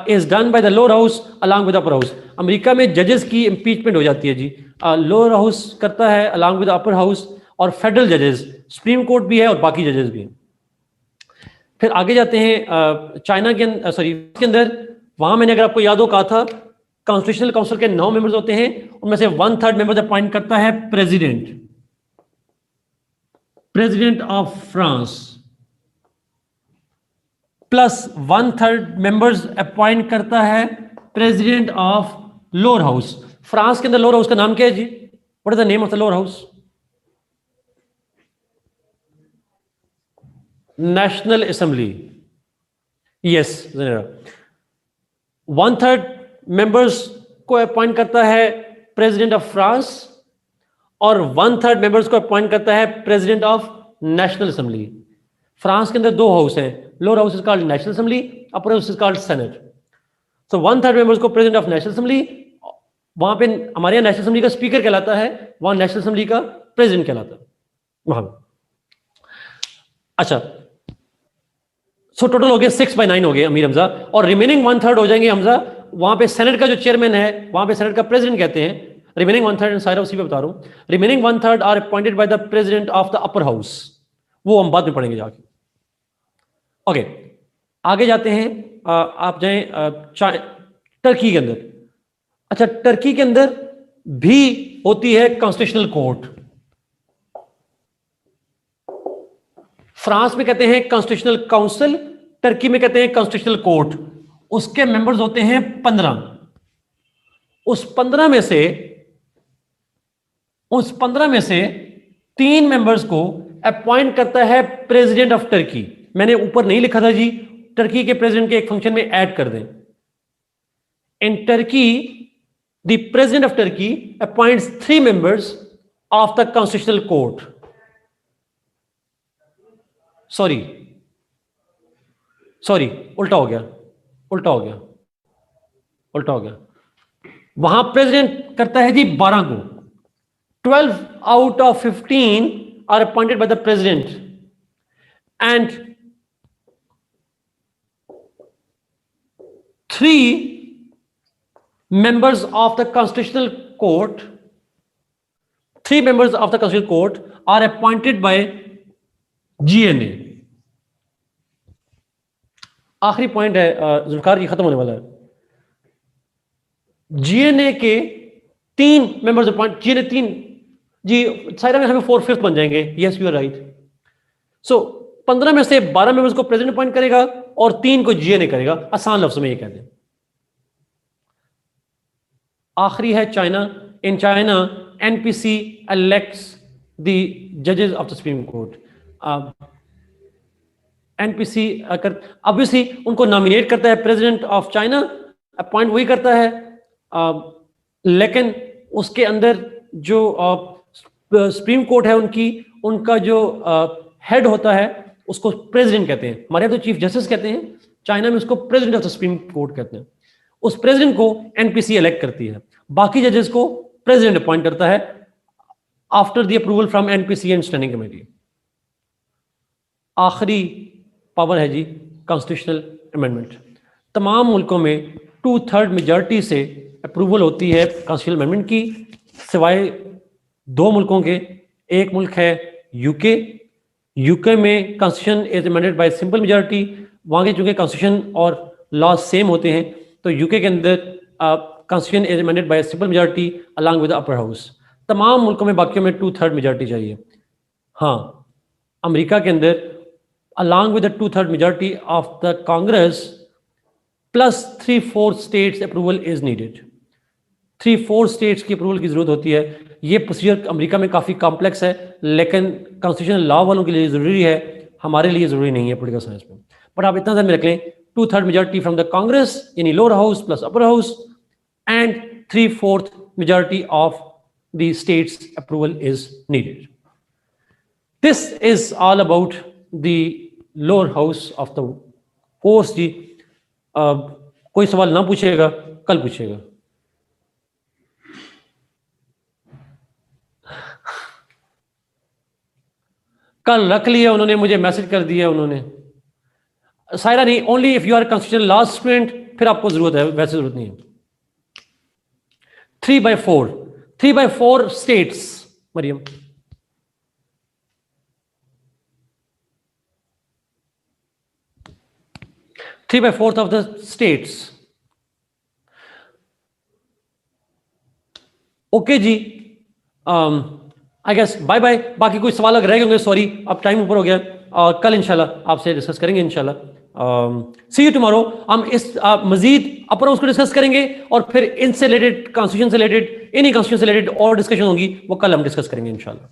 is done by the lower house along with upper house. America में जजेस की इम्पीचमेंट हो जाती है जी, लोअर हाउस करता है अलॉन्ग विद अपर हाउस, और फेडरल जजेस, सुप्रीम कोर्ट भी है और बाकी जजेस भी हैं। फिर आगे जाते हैं चाइना के अंदर, वहां मैंने अगर आपको याद हो कहा था कॉन्स्टिट्यूशनल काउंसिल के 9 मेंबर्स होते हैं, उनमें से 1/3 मेंबर्स अपॉइंट करता है president of France, plus 1/3 members appoint करता है president of lower house. France के अंदर लोअर हाउस का नाम क्या है जी? What is the name of the lower house? National assembly. Yes, 1/3 members को अपॉइंट करता है प्रेसिडेंट ऑफ फ्रांस, और 1/3 मेंबर्स को अपॉइंट करता है president of national assembly. France के अंदर 2 हाउस हैं, lower house is called national assembly, upper house is called senate. So 1/3 members को प्रेसिडेंट ऑफ नेशनल असेंबली, वहां पे हमारे यहाँ नेशनल असेंबली का स्पीकर कहलाता है, वहां नेशनल असेंबली का प्रेसिडेंट कहलाता है वहां। अच्छा, सो टोटल हो गए 6/9 हो गए अमीर हमजा, और रिमेनिंग 1/3 हो जाएंगे हमजा, वहां पे सेनेट का जो चेयरमैन है वहां पे सेनेट का प्रेसिडेंट कहते हैं। रिमेनिंग 1/3 सारा उसी पे बता रहा हूं। Remaining 1/3 are appointed by the president of the upper house, वो हम बाद में पढ़ेंगे जाके। ओके, आगे जाते हैं, आप जाएं टर्की के अंदर। अच्छा, टर्की के अंदर भी होती है कॉन्स्टिट्यूशनल कोर्ट। फ्रांस में कहते हैं कॉन्स्टिट्यूशनल काउंसिल, टर्की में कहते हैं कॉन्स्टिट्यूशनल कोर्ट। उसके मेंबर्स होते हैं 15। उस 15 में से 3 मेंबर्स को अपॉइंट करता है प्रेसिडेंट ऑफ टर्की। मैंने ऊपर नहीं लिखा था जी, टर्की के प्रेसिडेंट के एक फंक्शन में ऐड कर दें। इन Turkey the president of Turkey appoints 3 members of the constitutional court. Sorry, उल्टा हो गया। वहां प्रेसिडेंट करता है जी 12 को। 12 out of 15 are appointed by the president, and 3 members of the constitutional court are appointed by GNA। आखिरी पॉइंट है, जुल्फिकार जी खत्म होने वाला है। GNA के 3 मेंबर्स अपॉइंट, GNA 3 जी, साइरा में हमें 4/5 बन जाएंगे। Yes, you are right. So 15 में से 12 मेंबर्स को प्रेसिडेंट अपॉइंट करेगा और 3 को GNA करेगा। आसान लफ्ज़ में ये कहते हैं। आखिरी है China. In China NPC elects the judges of the Supreme Court। NPC अगर ऑब्वियसली उनको नॉमिनेट करता है प्रेसिडेंट ऑफ चाइना, अपॉइंट वही करता है, लेकिन उसके अंदर जो सुप्रीम कोर्ट है उनका जो हेड होता है उसको प्रेसिडेंट कहते हैं। हमारे यहाँ तो चीफ जस्टिस कहते हैं, चाइना में उसको president of the supreme court कहते हैं। उस प्रेसिडेंट को NPC इलेक्ट करती है, बाकी जजेस को प्रेसिडेंट अपॉइंट करता है after the approval from NPC and standing committee. आखिरी पावर है जी कॉन्स्टिट्यूशनल अमेंडमेंट। तमाम मुल्कों में 2/3 मेजॉरिटी से अप्रूवल होती है कॉन्स्टिट्यूशनल अमेंडमेंट की, सिवाय 2 मुल्कों के। एक मुल्क है यूके में constitution is amended bye simple majority. वहाँ के चूंकि कॉन्स्टिट्यूशन और लॉ सेम होते हैं, तो यूके के अंदर constitution is amended bye simple majority along with the upper house. तमाम मुल्कों में बाकियों में 2/3 मेजॉरिटी चाहिए। हाँ, अमेरिका के अंदर along with the 2/3 majority of the Congress plus 3/4 states approval is needed. 3/4 states की अप्रूवल की जरूरत होती है। ये प्रोसीजर अमेरिका में काफ़ी कॉम्प्लेक्स है, लेकिन कॉन्स्टिट्यूशनल लॉ वालों के लिए ज़रूरी है, हमारे लिए ज़रूरी नहीं है पॉलिटिकल साइंस में। बट आप इतना ध्यान में रख लें, 2/3 मेजॉरिटी फ्रॉम द कांग्रेस यानी lower house plus upper house, and 3/4 majority of the states approval is needed. This is all about the lower house of the course जी। कोई सवाल ना पूछेगा, कल पूछेगा। कल रख लिया उन्होंने, मुझे मैसेज कर दिया उन्होंने। सायरा नहीं, only if you are constitutional law student, फिर आपको जरूरत है, वैसे जरूरत नहीं है। 3/4 states, Mariam. 3/4 of the states. Okay जी, आई गेस बाय बाय। बाकी कोई सवाल अगर रह गए होंगे, सॉरी, अब टाइम ऊपर हो गया, और कल इंशाल्लाह आपसे डिस्कस करेंगे इंशाल्लाह। सी यू टुमारो। हम इस मजीद अपर हाउस को डिस्कस करेंगे, और फिर इनसे रिलेटेड, कॉन्स्टिट्यूशन से रिलेटेड, इन्हीं कॉन्स्टिट्यूशन से रिलेटेड और डिस्कशन होगी, वो कल हम डिस्कस करेंगे इंशाल्लाह।